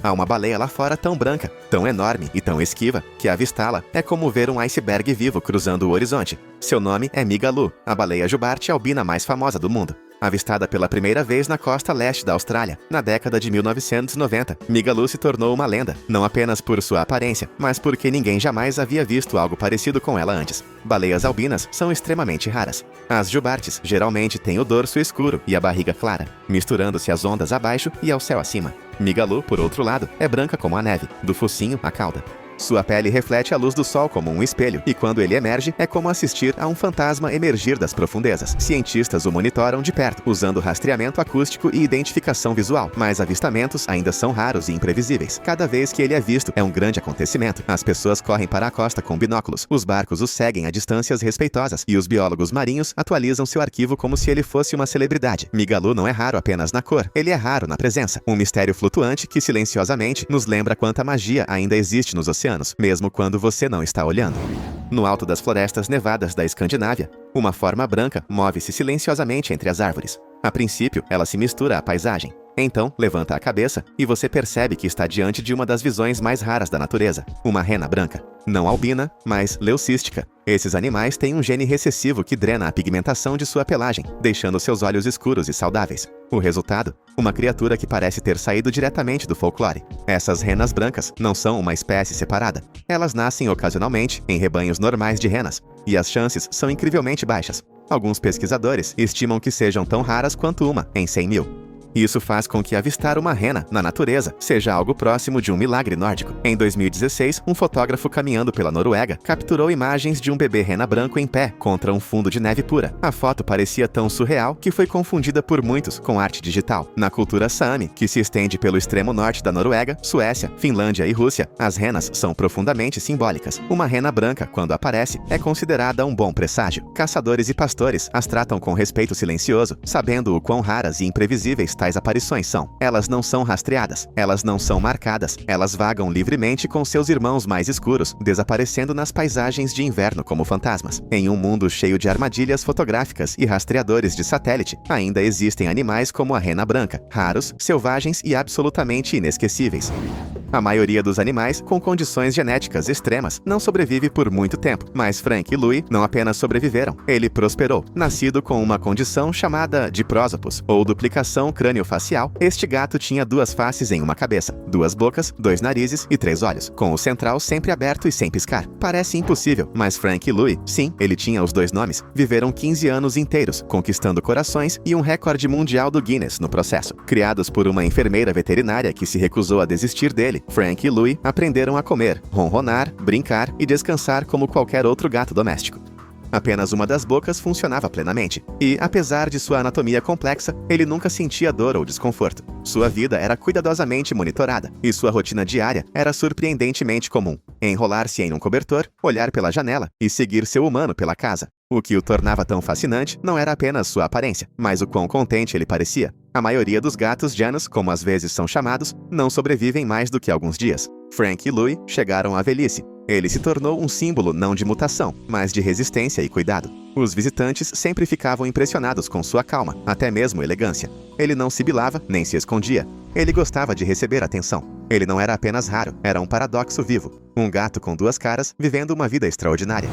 Há uma baleia lá fora tão branca, tão enorme e tão esquiva, que avistá-la é como ver um iceberg vivo cruzando o horizonte. Seu nome é Migaloo, a baleia jubarte albina mais famosa do mundo. Avistada pela primeira vez na costa leste da Austrália, na década de 1990, Migaloo se tornou uma lenda, não apenas por sua aparência, mas porque ninguém jamais havia visto algo parecido com ela antes. Baleias albinas são extremamente raras. As jubartes geralmente têm o dorso escuro e a barriga clara, misturando-se às ondas abaixo e ao céu acima. Migaloo, por outro lado, é branca como a neve, do focinho à cauda. Sua pele reflete a luz do sol como um espelho, e quando ele emerge, é como assistir a um fantasma emergir das profundezas. Cientistas o monitoram de perto, usando rastreamento acústico e identificação visual, mas avistamentos ainda são raros e imprevisíveis. Cada vez que ele é visto, é um grande acontecimento. As pessoas correm para a costa com binóculos, os barcos o seguem a distâncias respeitosas, e os biólogos marinhos atualizam seu arquivo como se ele fosse uma celebridade. Migaloo não é raro apenas na cor, ele é raro na presença. Um mistério flutuante que silenciosamente nos lembra quanta magia ainda existe nos oceanos, mesmo quando você não está olhando. No alto das florestas nevadas da Escandinávia, uma forma branca move-se silenciosamente entre as árvores. A princípio, ela se mistura à paisagem. Então, levanta a cabeça e você percebe que está diante de uma das visões mais raras da natureza, uma rena branca. Não albina, mas leucística. Esses animais têm um gene recessivo que drena a pigmentação de sua pelagem, deixando seus olhos escuros e saudáveis. O resultado? Uma criatura que parece ter saído diretamente do folclore. Essas renas brancas não são uma espécie separada. Elas nascem ocasionalmente em rebanhos normais de renas, e as chances são incrivelmente baixas. Alguns pesquisadores estimam que sejam tão raras quanto uma em 100 mil. Isso faz com que avistar uma rena na natureza seja algo próximo de um milagre nórdico. Em 2016, um fotógrafo caminhando pela Noruega capturou imagens de um bebê rena branco em pé contra um fundo de neve pura. A foto parecia tão surreal que foi confundida por muitos com arte digital. Na cultura Sámi, que se estende pelo extremo norte da Noruega, Suécia, Finlândia e Rússia, as renas são profundamente simbólicas. Uma rena branca, quando aparece, é considerada um bom presságio. Caçadores e pastores as tratam com respeito silencioso, sabendo o quão raras e imprevisíveis tais tais aparições são: elas não são rastreadas, elas não são marcadas, elas vagam livremente com seus irmãos mais escuros, desaparecendo nas paisagens de inverno como fantasmas. Em um mundo cheio de armadilhas fotográficas e rastreadores de satélite, ainda existem animais como a rena branca, raros, selvagens e absolutamente inesquecíveis. A maioria dos animais com condições genéticas extremas não sobrevive por muito tempo, mas Frank e Louie não apenas sobreviveram, ele prosperou. Nascido com uma condição chamada de prósopos, ou duplicação crânio-facial, este gato tinha 2 faces em uma cabeça, 2 bocas, 2 narizes e 3 olhos, com o central sempre aberto e sem piscar. Parece impossível, mas Frank e Louie, sim, ele tinha os 2 nomes, viveram 15 anos inteiros, conquistando corações e um recorde mundial do Guinness no processo. Criados por uma enfermeira veterinária que se recusou a desistir dele, Frank e Louie aprenderam a comer, ronronar, brincar e descansar como qualquer outro gato doméstico. Apenas uma das bocas funcionava plenamente, e, apesar de sua anatomia complexa, ele nunca sentia dor ou desconforto. Sua vida era cuidadosamente monitorada, e sua rotina diária era surpreendentemente comum: enrolar-se em um cobertor, olhar pela janela e seguir seu humano pela casa. O que o tornava tão fascinante não era apenas sua aparência, mas o quão contente ele parecia. A maioria dos gatos Janus, como às vezes são chamados, não sobrevivem mais do que alguns dias. Frank e Louie chegaram à velhice. Ele se tornou um símbolo não de mutação, mas de resistência e cuidado. Os visitantes sempre ficavam impressionados com sua calma, até mesmo elegância. Ele não sibilava, nem se escondia. Ele gostava de receber atenção. Ele não era apenas raro, era um paradoxo vivo. Um gato com 2 caras, vivendo uma vida extraordinária.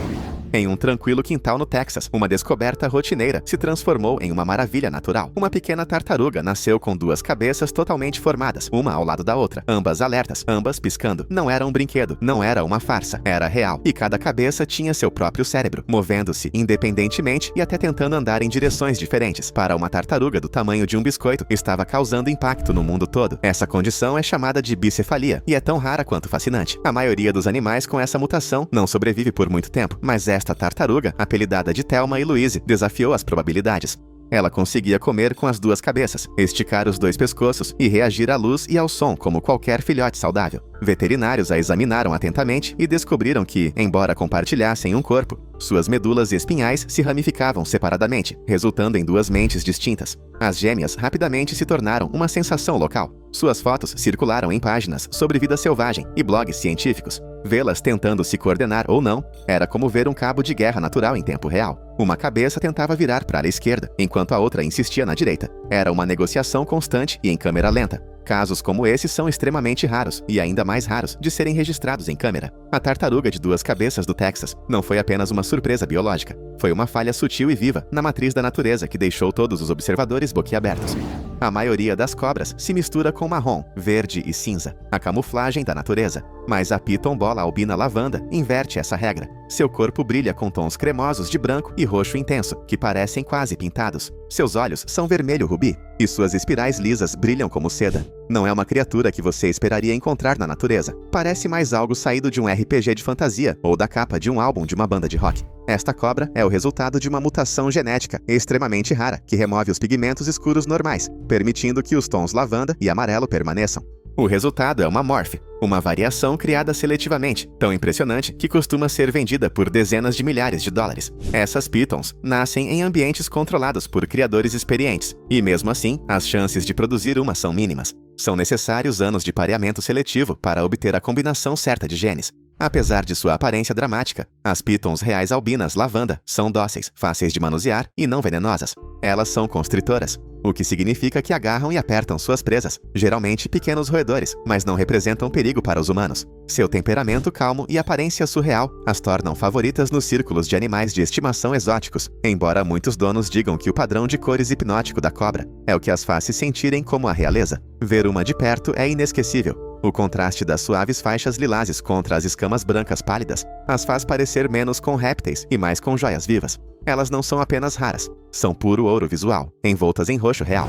Em um tranquilo quintal no Texas, uma descoberta rotineira se transformou em uma maravilha natural. Uma pequena tartaruga nasceu com 2 cabeças totalmente formadas, uma ao lado da outra, ambas alertas, ambas piscando. Não era um brinquedo, não era uma farsa, era real. E cada cabeça tinha seu próprio cérebro, movendo-se independentemente e até tentando andar em direções diferentes. Para uma tartaruga do tamanho de um biscoito, estava causando impacto no mundo todo. Essa condição é chamada de bicefalia, e é tão rara quanto fascinante. A maioria dos animais com essa mutação não sobrevive por muito tempo, mas esta tartaruga, apelidada de Thelma e Louise, desafiou as probabilidades. Ela conseguia comer com as 2 cabeças, esticar os 2 pescoços e reagir à luz e ao som como qualquer filhote saudável. Veterinários a examinaram atentamente e descobriram que, embora compartilhassem um corpo, suas medulas espinhais se ramificavam separadamente, resultando em 2 mentes distintas. As gêmeas rapidamente se tornaram uma sensação local. Suas fotos circularam em páginas sobre vida selvagem e blogs científicos. Vê-las tentando se coordenar ou não era como ver um cabo de guerra natural em tempo real. Uma cabeça tentava virar para a esquerda, enquanto a outra insistia na direita. Era uma negociação constante e em câmera lenta. Casos como esse são extremamente raros, e ainda mais raros, de serem registrados em câmera. A tartaruga de 2 cabeças do Texas não foi apenas uma surpresa biológica. Foi uma falha sutil e viva na matriz da natureza que deixou todos os observadores boquiabertos. A maioria das cobras se mistura com marrom, verde e cinza, a camuflagem da natureza. Mas a Piton bola albina lavanda inverte essa regra. Seu corpo brilha com tons cremosos de branco e roxo intenso, que parecem quase pintados. Seus olhos são vermelho rubi, e suas espirais lisas brilham como seda. Não é uma criatura que você esperaria encontrar na natureza. Parece mais algo saído de um RPG de fantasia ou da capa de um álbum de uma banda de rock. Esta cobra é o resultado de uma mutação genética extremamente rara, que remove os pigmentos escuros normais, permitindo que os tons lavanda e amarelo permaneçam. O resultado é uma morph, uma variação criada seletivamente, tão impressionante que costuma ser vendida por dezenas de milhares de dólares. Essas pitons nascem em ambientes controlados por criadores experientes, e mesmo assim, as chances de produzir uma são mínimas. São necessários anos de pareamento seletivo para obter a combinação certa de genes. Apesar de sua aparência dramática, as pitons reais albinas lavanda são dóceis, fáceis de manusear e não venenosas. Elas são constritoras, o que significa que agarram e apertam suas presas, geralmente pequenos roedores, mas não representam perigo para os humanos. Seu temperamento calmo e aparência surreal as tornam favoritas nos círculos de animais de estimação exóticos, embora muitos donos digam que o padrão de cores hipnótico da cobra é o que as faz se sentirem como a realeza. Ver uma de perto é inesquecível. O contraste das suaves faixas lilazes contra as escamas brancas pálidas as faz parecer menos com répteis e mais com joias vivas. Elas não são apenas raras, são puro ouro visual, envoltas em roxo real.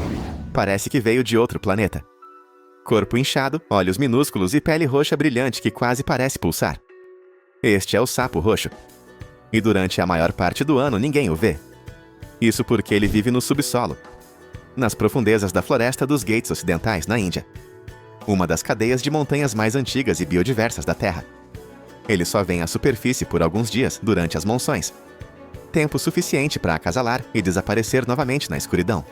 Parece que veio de outro planeta. Corpo inchado, olhos minúsculos e pele roxa brilhante que quase parece pulsar. Este é o sapo roxo. E durante a maior parte do ano ninguém o vê. Isso porque ele vive no subsolo, nas profundezas da floresta dos Ghats ocidentais na Índia, uma das cadeias de montanhas mais antigas e biodiversas da Terra. Ele só vem à superfície por alguns dias durante as monções, tempo suficiente para acasalar e desaparecer novamente na escuridão.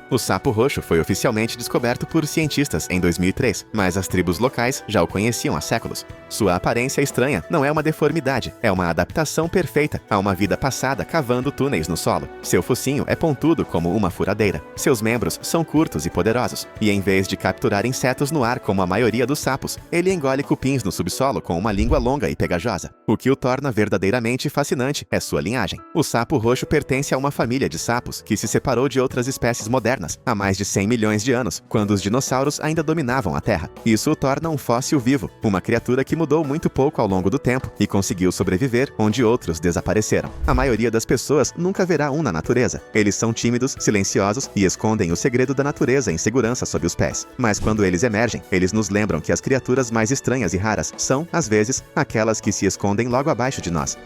O sapo roxo foi oficialmente descoberto por cientistas em 2003, mas as tribos locais já o conheciam há séculos. Sua aparência estranha não é uma deformidade, é uma adaptação perfeita a uma vida passada cavando túneis no solo. Seu focinho é pontudo como uma furadeira. Seus membros são curtos e poderosos, e em vez de capturar insetos no ar como a maioria dos sapos, ele engole cupins no subsolo com uma língua longa e pegajosa. O que o torna verdadeiramente fascinante é sua linhagem. O sapo roxo pertence a uma família de sapos que se separou de outras espécies modernas há mais de 100 milhões de anos, quando os dinossauros ainda dominavam a Terra. Isso o torna um fóssil vivo, uma criatura que mudou muito pouco ao longo do tempo e conseguiu sobreviver onde outros desapareceram. A maioria das pessoas nunca verá um na natureza. Eles são tímidos, silenciosos e escondem o segredo da natureza em segurança sob os pés. Mas quando eles emergem, eles nos lembram que as criaturas mais estranhas e raras são, às vezes, aquelas que se escondem logo abaixo de nós.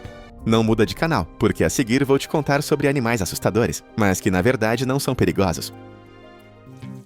Não muda de canal, porque a seguir vou te contar sobre animais assustadores, mas que na verdade não são perigosos.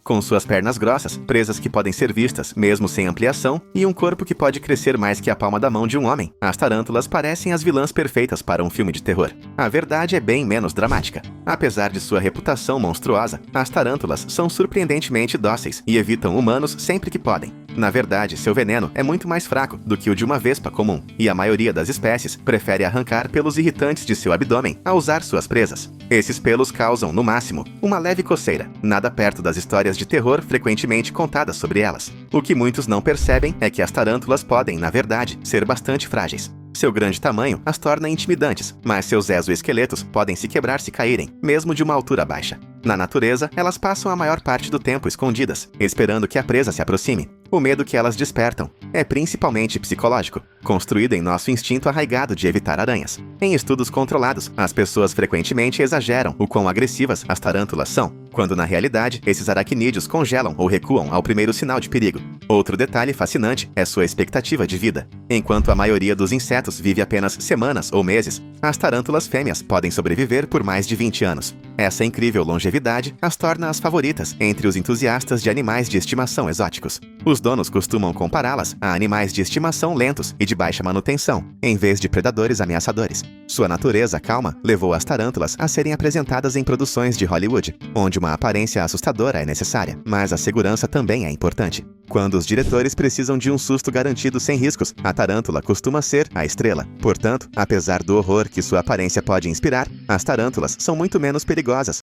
Com suas pernas grossas, presas que podem ser vistas mesmo sem ampliação, e um corpo que pode crescer mais que a palma da mão de um homem, as tarântulas parecem as vilãs perfeitas para um filme de terror. A verdade é bem menos dramática. Apesar de sua reputação monstruosa, as tarântulas são surpreendentemente dóceis e evitam humanos sempre que podem. Na verdade, seu veneno é muito mais fraco do que o de uma vespa comum, e a maioria das espécies prefere arrancar pelos irritantes de seu abdômen ao usar suas presas. Esses pelos causam, no máximo, uma leve coceira, nada perto das histórias de terror frequentemente contadas sobre elas. O que muitos não percebem é que as tarântulas podem, na verdade, ser bastante frágeis. Seu grande tamanho as torna intimidantes, mas seus exoesqueletos podem se quebrar se caírem, mesmo de uma altura baixa. Na natureza, elas passam a maior parte do tempo escondidas, esperando que a presa se aproxime. O medo que elas despertam é principalmente psicológico, construído em nosso instinto arraigado de evitar aranhas. Em estudos controlados, as pessoas frequentemente exageram o quão agressivas as tarântulas são, quando na realidade esses aracnídeos congelam ou recuam ao primeiro sinal de perigo. Outro detalhe fascinante é sua expectativa de vida. Enquanto a maioria dos insetos vive apenas semanas ou meses, as tarântulas fêmeas podem sobreviver por mais de 20 anos. Essa incrível longevidade as torna as favoritas entre os entusiastas de animais de estimação exóticos. Os donos costumam compará-las a animais de estimação lentos e de baixa manutenção, em vez de predadores ameaçadores. Sua natureza calma levou as tarântulas a serem apresentadas em produções de Hollywood, onde uma aparência assustadora é necessária, mas a segurança também é importante. Quando os diretores precisam de um susto garantido sem riscos, a tarântula costuma ser a estrela. Portanto, apesar do horror que sua aparência pode inspirar, as tarântulas são muito menos perigosas.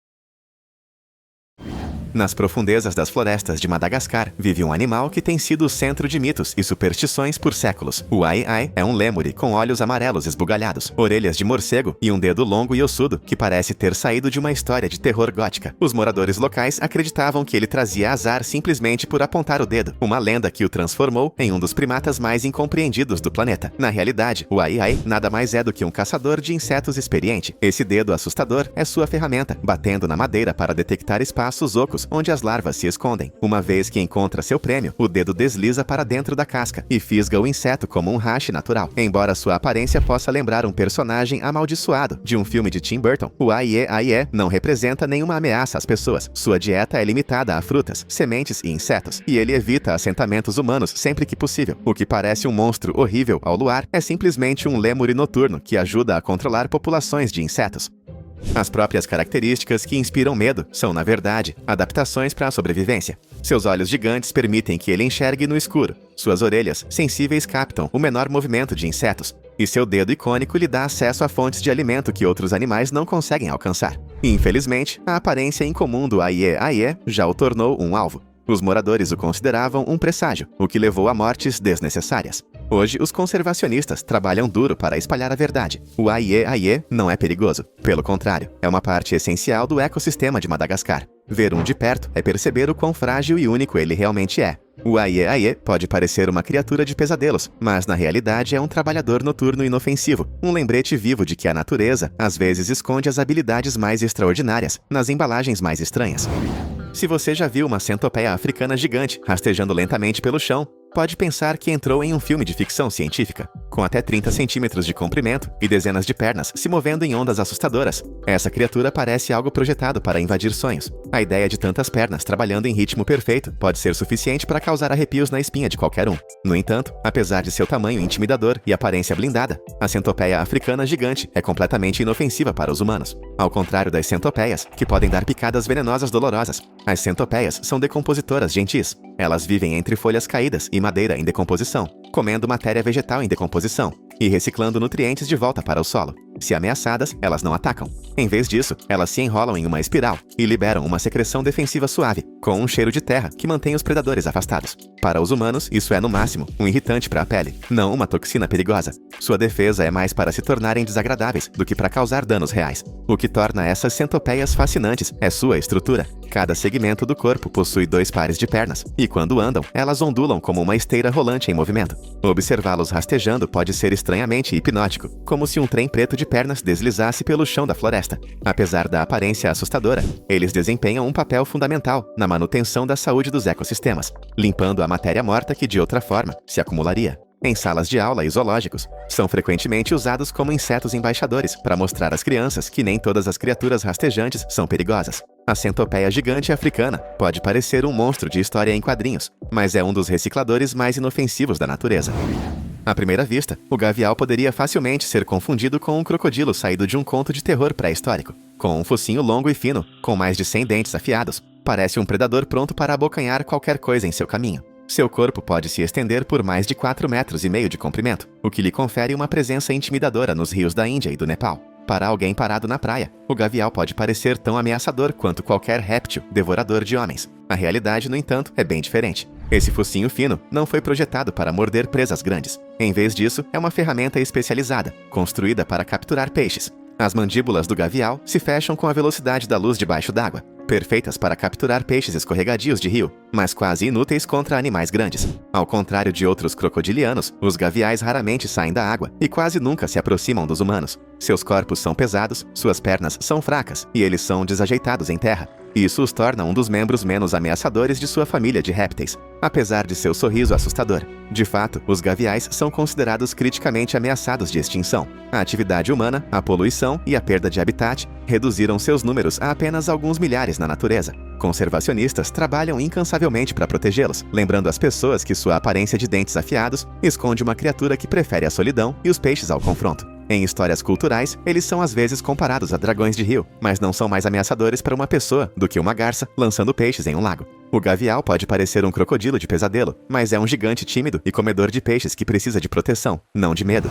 Nas profundezas das florestas de Madagascar, vive um animal que tem sido o centro de mitos e superstições por séculos. O ai-ai é um lêmure com olhos amarelos esbugalhados, orelhas de morcego e um dedo longo e ossudo que parece ter saído de uma história de terror gótica. Os moradores locais acreditavam que ele trazia azar simplesmente por apontar o dedo, uma lenda que o transformou em um dos primatas mais incompreendidos do planeta. Na realidade, o ai-ai nada mais é do que um caçador de insetos experiente. Esse dedo assustador é sua ferramenta, batendo na madeira para detectar espaços ocos onde as larvas se escondem. Uma vez que encontra seu prêmio, o dedo desliza para dentro da casca e fisga o inseto como um haste natural. Embora sua aparência possa lembrar um personagem amaldiçoado de um filme de Tim Burton, o ai-ai não representa nenhuma ameaça às pessoas. Sua dieta é limitada a frutas, sementes e insetos, e ele evita assentamentos humanos sempre que possível. O que parece um monstro horrível ao luar é simplesmente um lêmure noturno que ajuda a controlar populações de insetos. As próprias características que inspiram medo são, na verdade, adaptações para a sobrevivência. Seus olhos gigantes permitem que ele enxergue no escuro. Suas orelhas sensíveis captam o menor movimento de insetos. E seu dedo icônico lhe dá acesso a fontes de alimento que outros animais não conseguem alcançar. Infelizmente, a aparência incomum do ai-ai já o tornou um alvo. Os moradores o consideravam um presságio, o que levou a mortes desnecessárias. Hoje, os conservacionistas trabalham duro para espalhar a verdade. O ai-ai não é perigoso. Pelo contrário, é uma parte essencial do ecossistema de Madagascar. Ver um de perto é perceber o quão frágil e único ele realmente é. O ai-ai pode parecer uma criatura de pesadelos, mas na realidade é um trabalhador noturno inofensivo, um lembrete vivo de que a natureza às vezes esconde as habilidades mais extraordinárias nas embalagens mais estranhas. Se você já viu uma centopeia africana gigante rastejando lentamente pelo chão, pode pensar que entrou em um filme de ficção científica, com até 30 centímetros de comprimento e dezenas de pernas se movendo em ondas assustadoras. Essa criatura parece algo projetado para invadir sonhos. A ideia de tantas pernas trabalhando em ritmo perfeito pode ser suficiente para causar arrepios na espinha de qualquer um. No entanto, apesar de seu tamanho intimidador e aparência blindada, a centopeia africana gigante é completamente inofensiva para os humanos. Ao contrário das centopeias, que podem dar picadas venenosas dolorosas, as centopeias são decompositoras gentis. Elas vivem entre folhas caídas e madeira em decomposição, comendo matéria vegetal em decomposição e reciclando nutrientes de volta para o solo. Se ameaçadas, elas não atacam. Em vez disso, elas se enrolam em uma espiral e liberam uma secreção defensiva suave, com um cheiro de terra que mantém os predadores afastados. Para os humanos, isso é, no máximo, um irritante para a pele, não uma toxina perigosa. Sua defesa é mais para se tornarem desagradáveis do que para causar danos reais. O que torna essas centopeias fascinantes é sua estrutura. Cada segmento do corpo possui 2 pares de pernas, e quando andam, elas ondulam como uma esteira rolante em movimento. Observá-los rastejando pode ser estranhamente hipnótico, como se um trem preto de pernas deslizasse pelo chão da floresta. Apesar da aparência assustadora, eles desempenham um papel fundamental na manutenção da saúde dos ecossistemas, limpando a matéria morta que de outra forma se acumularia. Em salas de aula e zoológicos, são frequentemente usados como insetos embaixadores para mostrar às crianças que nem todas as criaturas rastejantes são perigosas. A centopeia gigante africana pode parecer um monstro de história em quadrinhos, mas é um dos recicladores mais inofensivos da natureza. À primeira vista, o gavial poderia facilmente ser confundido com um crocodilo saído de um conto de terror pré-histórico. Com um focinho longo e fino, com mais de 100 dentes afiados, parece um predador pronto para abocanhar qualquer coisa em seu caminho. Seu corpo pode se estender por mais de 4,5 metros de comprimento, o que lhe confere uma presença intimidadora nos rios da Índia e do Nepal. Para alguém parado na praia, o gavial pode parecer tão ameaçador quanto qualquer réptil devorador de homens. A realidade, no entanto, é bem diferente. Esse focinho fino não foi projetado para morder presas grandes. Em vez disso, é uma ferramenta especializada, construída para capturar peixes. As mandíbulas do gavial se fecham com a velocidade da luz debaixo d'água, perfeitas para capturar peixes escorregadios de rio, mas quase inúteis contra animais grandes. Ao contrário de outros crocodilianos, os gaviais raramente saem da água e quase nunca se aproximam dos humanos. Seus corpos são pesados, suas pernas são fracas e eles são desajeitados em terra. Isso os torna um dos membros menos ameaçadores de sua família de répteis, apesar de seu sorriso assustador. De fato, os gaviais são considerados criticamente ameaçados de extinção. A atividade humana, a poluição e a perda de habitat reduziram seus números a apenas alguns milhares na natureza. Conservacionistas trabalham incansavelmente para protegê-los, lembrando as pessoas que sua aparência de dentes afiados esconde uma criatura que prefere a solidão e os peixes ao confronto. Em histórias culturais, eles são às vezes comparados a dragões de rio, mas não são mais ameaçadores para uma pessoa do que uma garça lançando peixes em um lago. O gavial pode parecer um crocodilo de pesadelo, mas é um gigante tímido e comedor de peixes que precisa de proteção, não de medo.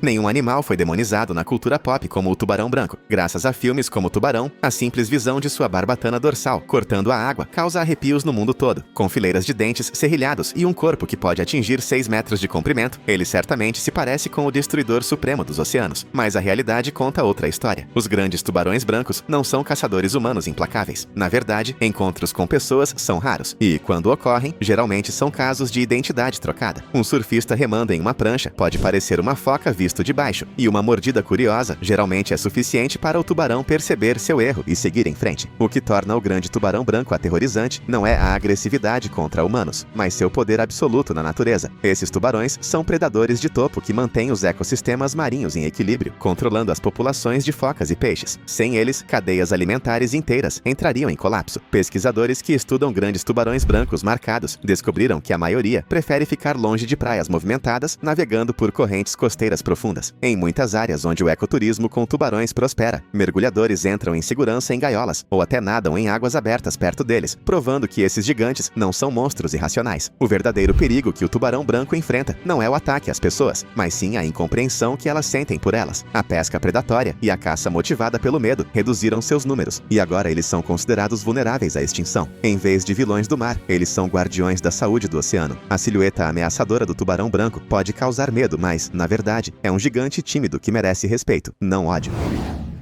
Nenhum animal foi demonizado na cultura pop como o tubarão branco. Graças a filmes como Tubarão, a simples visão de sua barbatana dorsal cortando a água causa arrepios no mundo todo. Com fileiras de dentes serrilhados e um corpo que pode atingir 6 metros de comprimento, ele certamente se parece com o destruidor supremo dos oceanos. Mas a realidade conta outra história. Os grandes tubarões brancos não são caçadores humanos implacáveis. Na verdade, encontros com pessoas são raros e, quando ocorrem, geralmente são casos de identidade trocada. Um surfista remando em uma prancha pode parecer uma foca visto de baixo, e uma mordida curiosa geralmente é suficiente para o tubarão perceber seu erro e seguir em frente. O que torna o grande tubarão branco aterrorizante não é a agressividade contra humanos, mas seu poder absoluto na natureza. Esses tubarões são predadores de topo que mantêm os ecossistemas marinhos em equilíbrio, controlando as populações de focas e peixes. Sem eles, cadeias alimentares inteiras entrariam em colapso. Pesquisadores que estudam grandes tubarões brancos marcados descobriram que a maioria prefere ficar longe de praias movimentadas, navegando por correntes costeiras profundas. Em muitas áreas onde o ecoturismo com tubarões prospera, mergulhadores entram em segurança em gaiolas ou até nadam em águas abertas perto deles, provando que esses gigantes não são monstros irracionais. O verdadeiro perigo que o tubarão branco enfrenta não é o ataque às pessoas, mas sim a incompreensão que elas sentem por elas. A pesca predatória e a caça motivada pelo medo reduziram seus números, e agora eles são considerados vulneráveis à extinção. Em vez de vilões do mar, eles são guardiões da saúde do oceano. A silhueta ameaçadora do tubarão branco pode causar medo, mas, na verdade, é um gigante tímido que merece respeito, não ódio.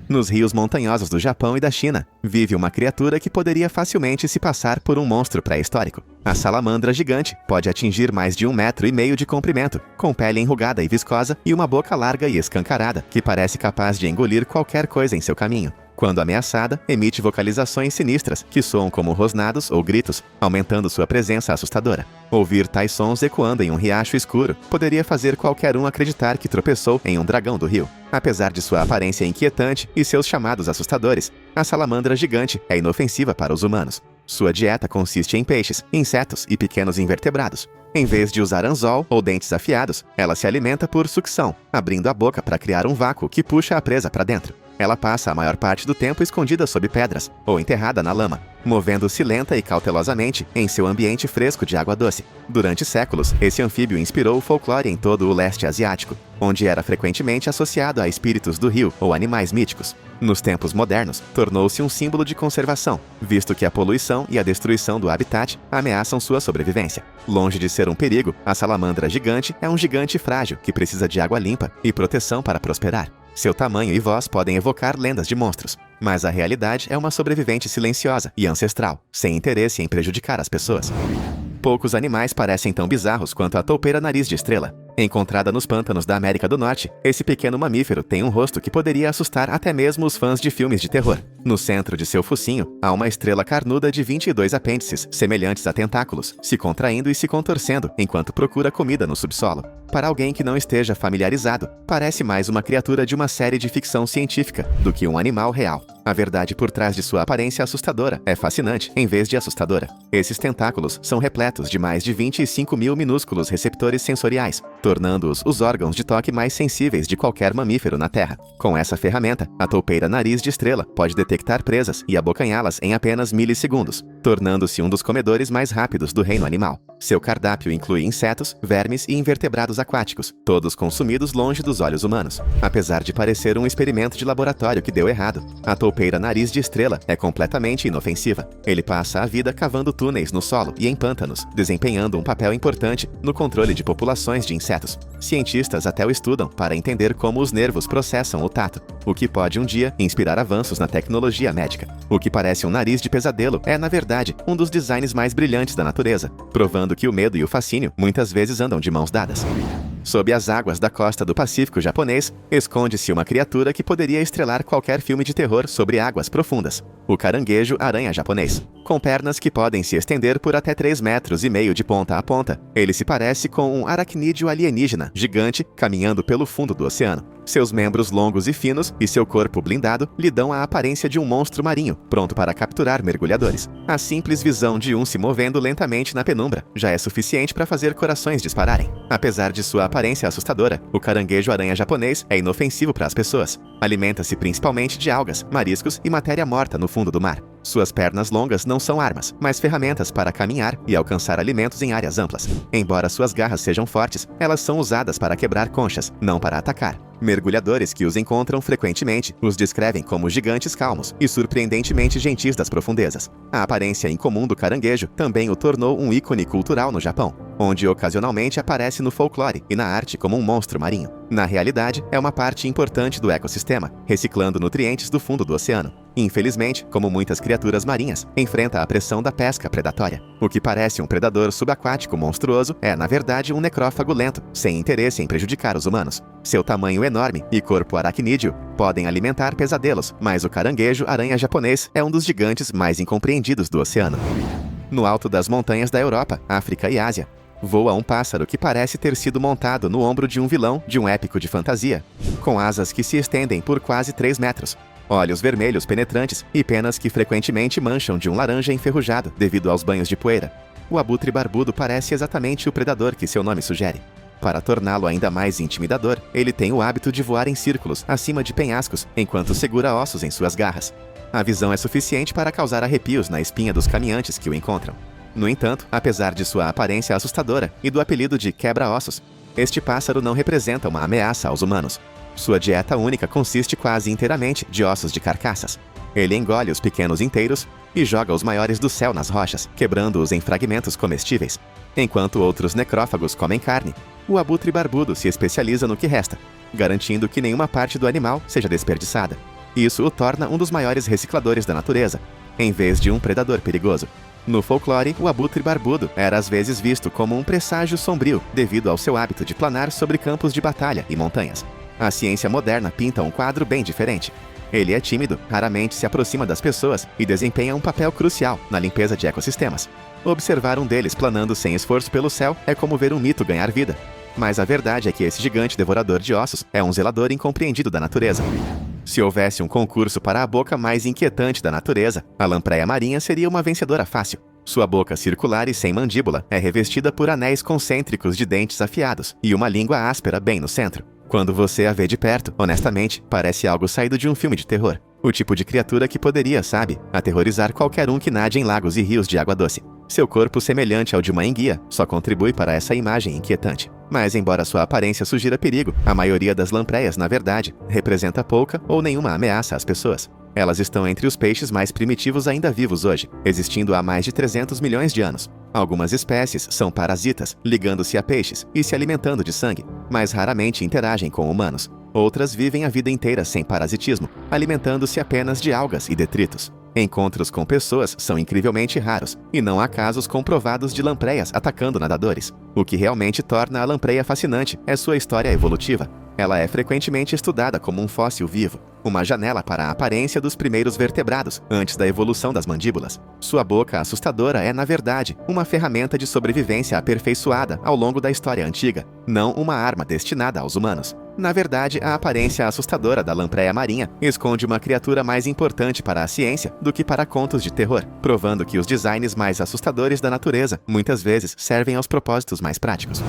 Nos rios montanhosos do Japão e da China, vive uma criatura que poderia facilmente se passar por um monstro pré-histórico. A salamandra gigante pode atingir mais de 1,5 metros de comprimento, com pele enrugada e viscosa e uma boca larga e escancarada, que parece capaz de engolir qualquer coisa em seu caminho. Quando ameaçada, emite vocalizações sinistras que soam como rosnados ou gritos, aumentando sua presença assustadora. Ouvir tais sons ecoando em um riacho escuro poderia fazer qualquer um acreditar que tropeçou em um dragão do rio. Apesar de sua aparência inquietante e seus chamados assustadores, a salamandra gigante é inofensiva para os humanos. Sua dieta consiste em peixes, insetos e pequenos invertebrados. Em vez de usar anzol ou dentes afiados, ela se alimenta por sucção, abrindo a boca para criar um vácuo que puxa a presa para dentro. Ela passa a maior parte do tempo escondida sob pedras ou enterrada na lama, movendo-se lenta e cautelosamente em seu ambiente fresco de água doce. Durante séculos, esse anfíbio inspirou o folclore em todo o leste asiático, onde era frequentemente associado a espíritos do rio ou animais míticos. Nos tempos modernos, tornou-se um símbolo de conservação, visto que a poluição e a destruição do habitat ameaçam sua sobrevivência. Longe de ser um perigo, a salamandra gigante é um gigante frágil que precisa de água limpa e proteção para prosperar. Seu tamanho e voz podem evocar lendas de monstros, mas a realidade é uma sobrevivente silenciosa e ancestral, sem interesse em prejudicar as pessoas. Poucos animais parecem tão bizarros quanto a toupeira nariz de estrela. Encontrada nos pântanos da América do Norte, esse pequeno mamífero tem um rosto que poderia assustar até mesmo os fãs de filmes de terror. No centro de seu focinho, há uma estrela carnuda de 22 apêndices, semelhantes a tentáculos, se contraindo e se contorcendo enquanto procura comida no subsolo. Para alguém que não esteja familiarizado, parece mais uma criatura de uma série de ficção científica do que um animal real. A verdade por trás de sua aparência assustadora é fascinante, em vez de assustadora. Esses tentáculos são repletos de mais de 25 mil minúsculos receptores sensoriais, tornando-os os órgãos de toque mais sensíveis de qualquer mamífero na Terra. Com essa ferramenta, a toupeira nariz de estrela pode detectar presas e abocanhá-las em apenas milissegundos, tornando-se um dos comedores mais rápidos do reino animal. Seu cardápio inclui insetos, vermes e invertebrados aquáticos, todos consumidos longe dos olhos humanos. Apesar de parecer um experimento de laboratório que deu errado, a toupeira nariz de estrela é completamente inofensiva. Ele passa a vida cavando túneis no solo e em pântanos, desempenhando um papel importante no controle de populações de insetos. Cientistas até o estudam para entender como os nervos processam o tato, o que pode um dia inspirar avanços na tecnologia médica. O que parece um nariz de pesadelo é, na verdade, um dos designs mais brilhantes da natureza, provando que o medo e o fascínio muitas vezes andam de mãos dadas. Sob as águas da costa do Pacífico japonês, esconde-se uma criatura que poderia estrelar qualquer filme de terror sobre águas profundas: o caranguejo-aranha japonês. Com pernas que podem se estender por até 3,5 metros de ponta a ponta, ele se parece com um aracnídeo alienígena gigante caminhando pelo fundo do oceano. Seus membros longos e finos e seu corpo blindado lhe dão a aparência de um monstro marinho, pronto para capturar mergulhadores. A simples visão de um se movendo lentamente na penumbra já é suficiente para fazer corações dispararem. Apesar de sua aparência assustadora, o caranguejo-aranha japonês é inofensivo para as pessoas. Alimenta-se principalmente de algas, mariscos e matéria morta no fundo do mar. Suas pernas longas não são armas, mas ferramentas para caminhar e alcançar alimentos em áreas amplas. Embora suas garras sejam fortes, elas são usadas para quebrar conchas, não para atacar. Mergulhadores que os encontram frequentemente os descrevem como gigantes calmos e surpreendentemente gentis das profundezas. A aparência incomum do caranguejo também o tornou um ícone cultural no Japão, onde ocasionalmente aparece no folclore e na arte como um monstro marinho. Na realidade, é uma parte importante do ecossistema, reciclando nutrientes do fundo do oceano. Infelizmente, como muitas criaturas marinhas, enfrenta a pressão da pesca predatória. O que parece um predador subaquático monstruoso é, na verdade, um necrófago lento, sem interesse em prejudicar os humanos. Seu tamanho enorme e corpo aracnídeo podem alimentar pesadelos, mas o caranguejo-aranha japonês é um dos gigantes mais incompreendidos do oceano. No alto das montanhas da Europa, África e Ásia, voa um pássaro que parece ter sido montado no ombro de um vilão de um épico de fantasia, com asas que se estendem por quase 3 metros. Olhos vermelhos penetrantes e penas que frequentemente mancham de um laranja enferrujado devido aos banhos de poeira. O abutre barbudo parece exatamente o predador que seu nome sugere. Para torná-lo ainda mais intimidador, ele tem o hábito de voar em círculos acima de penhascos enquanto segura ossos em suas garras. A visão é suficiente para causar arrepios na espinha dos caminhantes que o encontram. No entanto, apesar de sua aparência assustadora e do apelido de quebra-ossos, este pássaro não representa uma ameaça aos humanos. Sua dieta única consiste quase inteiramente de ossos de carcaças. Ele engole os pequenos inteiros e joga os maiores do céu nas rochas, quebrando-os em fragmentos comestíveis. Enquanto outros necrófagos comem carne, o abutre barbudo se especializa no que resta, garantindo que nenhuma parte do animal seja desperdiçada. Isso o torna um dos maiores recicladores da natureza, em vez de um predador perigoso. No folclore, o abutre barbudo era às vezes visto como um presságio sombrio devido ao seu hábito de planar sobre campos de batalha e montanhas. A ciência moderna pinta um quadro bem diferente. Ele é tímido, raramente se aproxima das pessoas e desempenha um papel crucial na limpeza de ecossistemas. Observar um deles planando sem esforço pelo céu é como ver um mito ganhar vida. Mas a verdade é que esse gigante devorador de ossos é um zelador incompreendido da natureza. Se houvesse um concurso para a boca mais inquietante da natureza, a lampreia marinha seria uma vencedora fácil. Sua boca circular e sem mandíbula é revestida por anéis concêntricos de dentes afiados e uma língua áspera bem no centro. Quando você a vê de perto, honestamente, parece algo saído de um filme de terror. O tipo de criatura que poderia, sabe, aterrorizar qualquer um que nade em lagos e rios de água doce. Seu corpo semelhante ao de uma enguia só contribui para essa imagem inquietante. Mas embora sua aparência sugira perigo, a maioria das lampreias, na verdade, representa pouca ou nenhuma ameaça às pessoas. Elas estão entre os peixes mais primitivos ainda vivos hoje, existindo há mais de 300 milhões de anos. Algumas espécies são parasitas, ligando-se a peixes e se alimentando de sangue, mas raramente interagem com humanos. Outras vivem a vida inteira sem parasitismo, alimentando-se apenas de algas e detritos. Encontros com pessoas são incrivelmente raros, e não há casos comprovados de lampreias atacando nadadores. O que realmente torna a lampreia fascinante é sua história evolutiva. Ela é frequentemente estudada como um fóssil vivo, uma janela para a aparência dos primeiros vertebrados, antes da evolução das mandíbulas. Sua boca assustadora é, na verdade, uma ferramenta de sobrevivência aperfeiçoada ao longo da história antiga, não uma arma destinada aos humanos. Na verdade, a aparência assustadora da lampreia marinha esconde uma criatura mais importante para a ciência do que para contos de terror, provando que os designs mais assustadores da natureza muitas vezes servem aos propósitos mais práticos.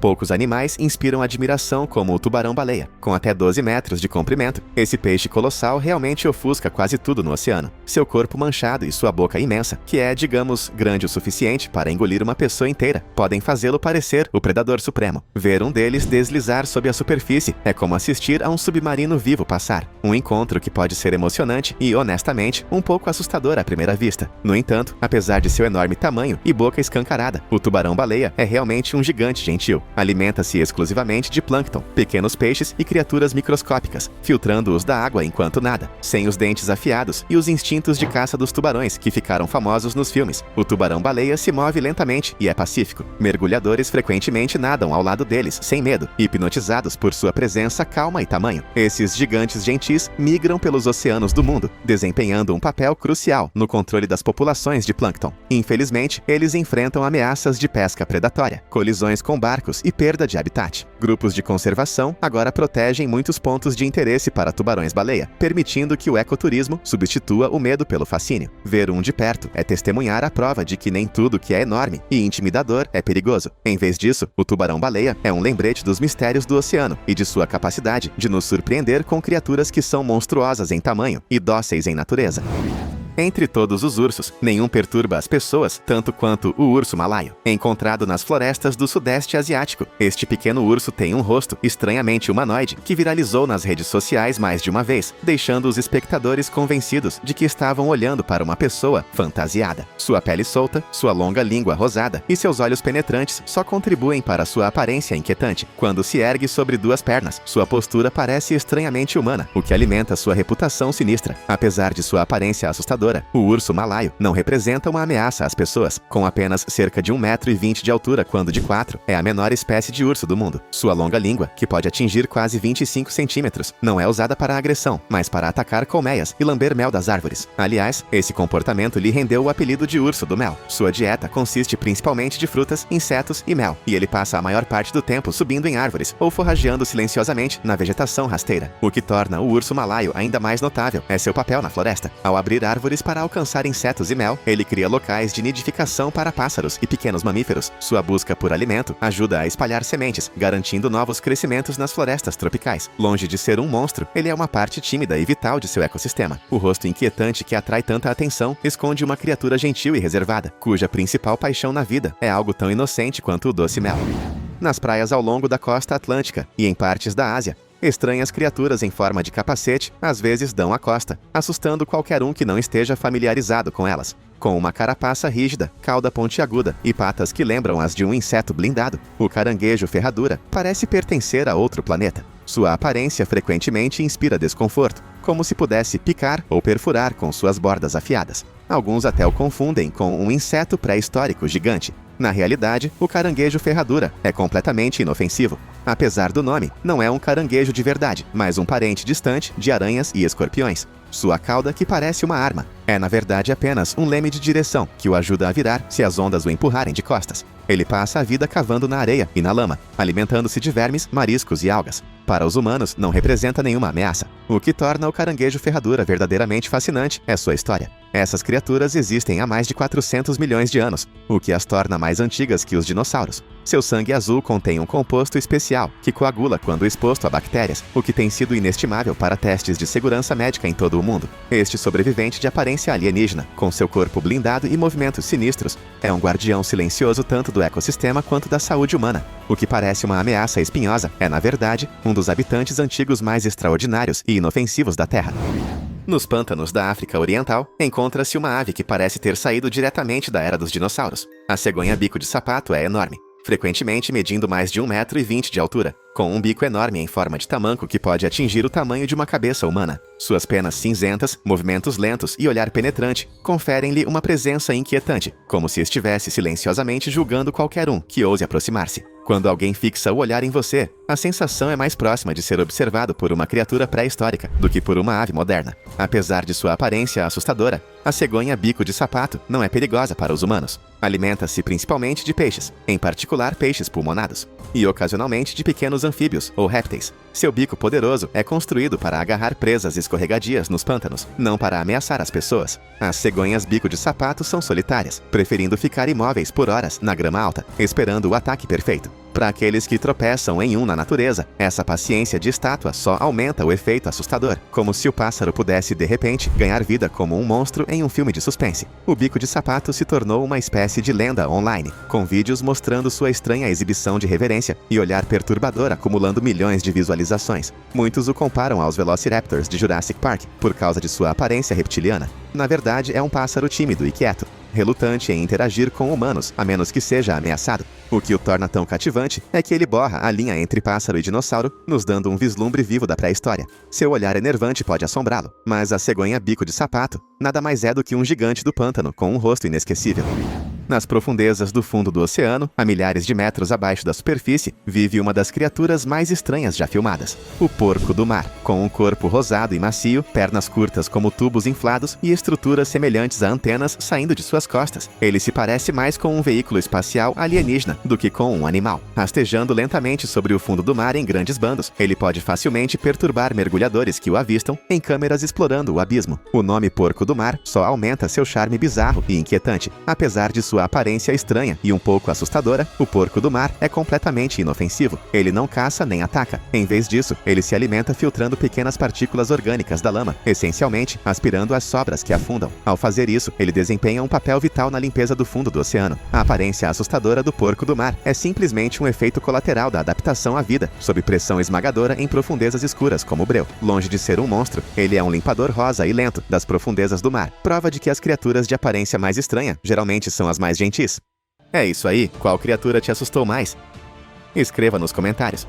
Poucos animais inspiram admiração como o tubarão-baleia. Com até 12 metros de comprimento, esse peixe colossal realmente ofusca quase tudo no oceano. Seu corpo manchado e sua boca imensa, que é, digamos, grande o suficiente para engolir uma pessoa inteira, podem fazê-lo parecer o predador supremo. Ver um deles deslizar sob a superfície é como assistir a um submarino vivo passar. Um encontro que pode ser emocionante e, honestamente, um pouco assustador à primeira vista. No entanto, apesar de seu enorme tamanho e boca escancarada, o tubarão-baleia é realmente um gigante gentil. Alimenta-se exclusivamente de plâncton, pequenos peixes e criaturas microscópicas, filtrando-os da água enquanto nada. Sem os dentes afiados e os instintos de caça dos tubarões que ficaram famosos nos filmes, o tubarão-baleia se move lentamente e é pacífico. Mergulhadores frequentemente nadam ao lado deles, sem medo, hipnotizados por sua presença calma e tamanho. Esses gigantes gentis migram pelos oceanos do mundo, desempenhando um papel crucial no controle das populações de plâncton. Infelizmente, eles enfrentam ameaças de pesca predatória, colisões com barcos e perda de habitat. Grupos de conservação agora protegem muitos pontos de interesse para tubarões-baleia, permitindo que o ecoturismo substitua o medo pelo fascínio. Ver um de perto é testemunhar a prova de que nem tudo que é enorme e intimidador é perigoso. Em vez disso, o tubarão-baleia é um lembrete dos mistérios do oceano e de sua capacidade de nos surpreender com criaturas que são monstruosas em tamanho e dóceis em natureza. Entre todos os ursos, nenhum perturba as pessoas tanto quanto o urso malaio, encontrado nas florestas do sudeste asiático. Este pequeno urso tem um rosto estranhamente humanoide que viralizou nas redes sociais mais de uma vez, deixando os espectadores convencidos de que estavam olhando para uma pessoa fantasiada. Sua pele solta, sua longa língua rosada e seus olhos penetrantes só contribuem para sua aparência inquietante. Quando se ergue sobre duas pernas, sua postura parece estranhamente humana, o que alimenta sua reputação sinistra. Apesar de sua aparência assustadora, o urso malaio não representa uma ameaça às pessoas, com apenas cerca de 1,20 m de altura quando de 4, é a menor espécie de urso do mundo. Sua longa língua, que pode atingir quase 25 centímetros, não é usada para agressão, mas para atacar colmeias e lamber mel das árvores. Aliás, esse comportamento lhe rendeu o apelido de urso do mel. Sua dieta consiste principalmente de frutas, insetos e mel, e ele passa a maior parte do tempo subindo em árvores ou forrageando silenciosamente na vegetação rasteira. O que torna o urso malaio ainda mais notável é seu papel na floresta. Ao abrir árvores para alcançar insetos e mel, ele cria locais de nidificação para pássaros e pequenos mamíferos. Sua busca por alimento ajuda a espalhar sementes, garantindo novos crescimentos nas florestas tropicais. Longe de ser um monstro, ele é uma parte tímida e vital de seu ecossistema. O rosto inquietante que atrai tanta atenção esconde uma criatura gentil e reservada, cuja principal paixão na vida é algo tão inocente quanto o doce mel. Nas praias ao longo da costa atlântica e em partes da Ásia, estranhas criaturas em forma de capacete às vezes dão a costa, assustando qualquer um que não esteja familiarizado com elas. Com uma carapaça rígida, cauda pontiaguda e patas que lembram as de um inseto blindado, o caranguejo ferradura parece pertencer a outro planeta. Sua aparência frequentemente inspira desconforto, como se pudesse picar ou perfurar com suas bordas afiadas. Alguns até o confundem com um inseto pré-histórico gigante. Na realidade, o caranguejo ferradura é completamente inofensivo. Apesar do nome, não é um caranguejo de verdade, mas um parente distante de aranhas e escorpiões. Sua cauda, que parece uma arma, é na verdade apenas um leme de direção que o ajuda a virar se as ondas o empurrarem de costas. Ele passa a vida cavando na areia e na lama, alimentando-se de vermes, mariscos e algas. Para os humanos, não representa nenhuma ameaça. O que torna o caranguejo ferradura verdadeiramente fascinante é sua história. Essas criaturas existem há mais de 400 milhões de anos, o que as torna mais antigas que os dinossauros. Seu sangue azul contém um composto especial que coagula quando exposto a bactérias, o que tem sido inestimável para testes de segurança médica em todo o mundo. Este sobrevivente de aparência alienígena, com seu corpo blindado e movimentos sinistros, é um guardião silencioso tanto do ecossistema quanto da saúde humana. O que parece uma ameaça espinhosa é, na verdade, um dos habitantes antigos mais extraordinários e inofensivos da Terra. Nos pântanos da África Oriental, encontra-se uma ave que parece ter saído diretamente da era dos dinossauros. A cegonha bico de sapato é enorme, frequentemente medindo mais de 1,20 m de altura, com um bico enorme em forma de tamanco que pode atingir o tamanho de uma cabeça humana. Suas penas cinzentas, movimentos lentos e olhar penetrante conferem-lhe uma presença inquietante, como se estivesse silenciosamente julgando qualquer um que ouse aproximar-se. Quando alguém fixa o olhar em você, a sensação é mais próxima de ser observado por uma criatura pré-histórica do que por uma ave moderna. Apesar de sua aparência assustadora, a cegonha bico de sapato não é perigosa para os humanos. Alimenta-se principalmente de peixes, em particular peixes pulmonados, e ocasionalmente de pequenos anfíbios ou répteis. Seu bico poderoso é construído para agarrar presas escorregadias nos pântanos, não para ameaçar as pessoas. As cegonhas bico de sapato são solitárias, preferindo ficar imóveis por horas na grama alta, esperando o ataque perfeito. Para aqueles que tropeçam em um na natureza, essa paciência de estátua só aumenta o efeito assustador, como se o pássaro pudesse, de repente, ganhar vida como um monstro em um filme de suspense. O bico de sapato se tornou uma espécie de lenda online, com vídeos mostrando sua estranha exibição de reverência e olhar perturbador acumulando milhões de visualizações. Muitos o comparam aos Velociraptors de Jurassic Park por causa de sua aparência reptiliana. Na verdade, é um pássaro tímido e quieto, relutante em interagir com humanos, a menos que seja ameaçado. O que o torna tão cativante é que ele borra a linha entre pássaro e dinossauro, nos dando um vislumbre vivo da pré-história. Seu olhar enervante pode assombrá-lo, mas a cegonha bico de sapato nada mais é do que um gigante do pântano com um rosto inesquecível. Nas profundezas do fundo do oceano, a milhares de metros abaixo da superfície, vive uma das criaturas mais estranhas já filmadas: o porco do mar, com um corpo rosado e macio, pernas curtas como tubos inflados e estruturas semelhantes a antenas saindo de suas costas. Ele se parece mais com um veículo espacial alienígena do que com um animal. Rastejando lentamente sobre o fundo do mar em grandes bandos, ele pode facilmente perturbar mergulhadores que o avistam em câmeras explorando o abismo. O nome porco do mar só aumenta seu charme bizarro e inquietante. Apesar de sua aparência estranha e um pouco assustadora, o porco do mar é completamente inofensivo. Ele não caça nem ataca. Em vez disso, ele se alimenta filtrando pequenas partículas orgânicas da lama, essencialmente aspirando as sobras que afundam. Ao fazer isso, ele desempenha um papel vital na limpeza do fundo do oceano. A aparência assustadora do porco do mar é simplesmente um efeito colateral da adaptação à vida, sob pressão esmagadora em profundezas escuras como o breu. Longe de ser um monstro, ele é um limpador rosa e lento das profundezas do mar, prova de que as criaturas de aparência mais estranha geralmente são as mais gentis. É isso aí, qual criatura te assustou mais? Escreva nos comentários.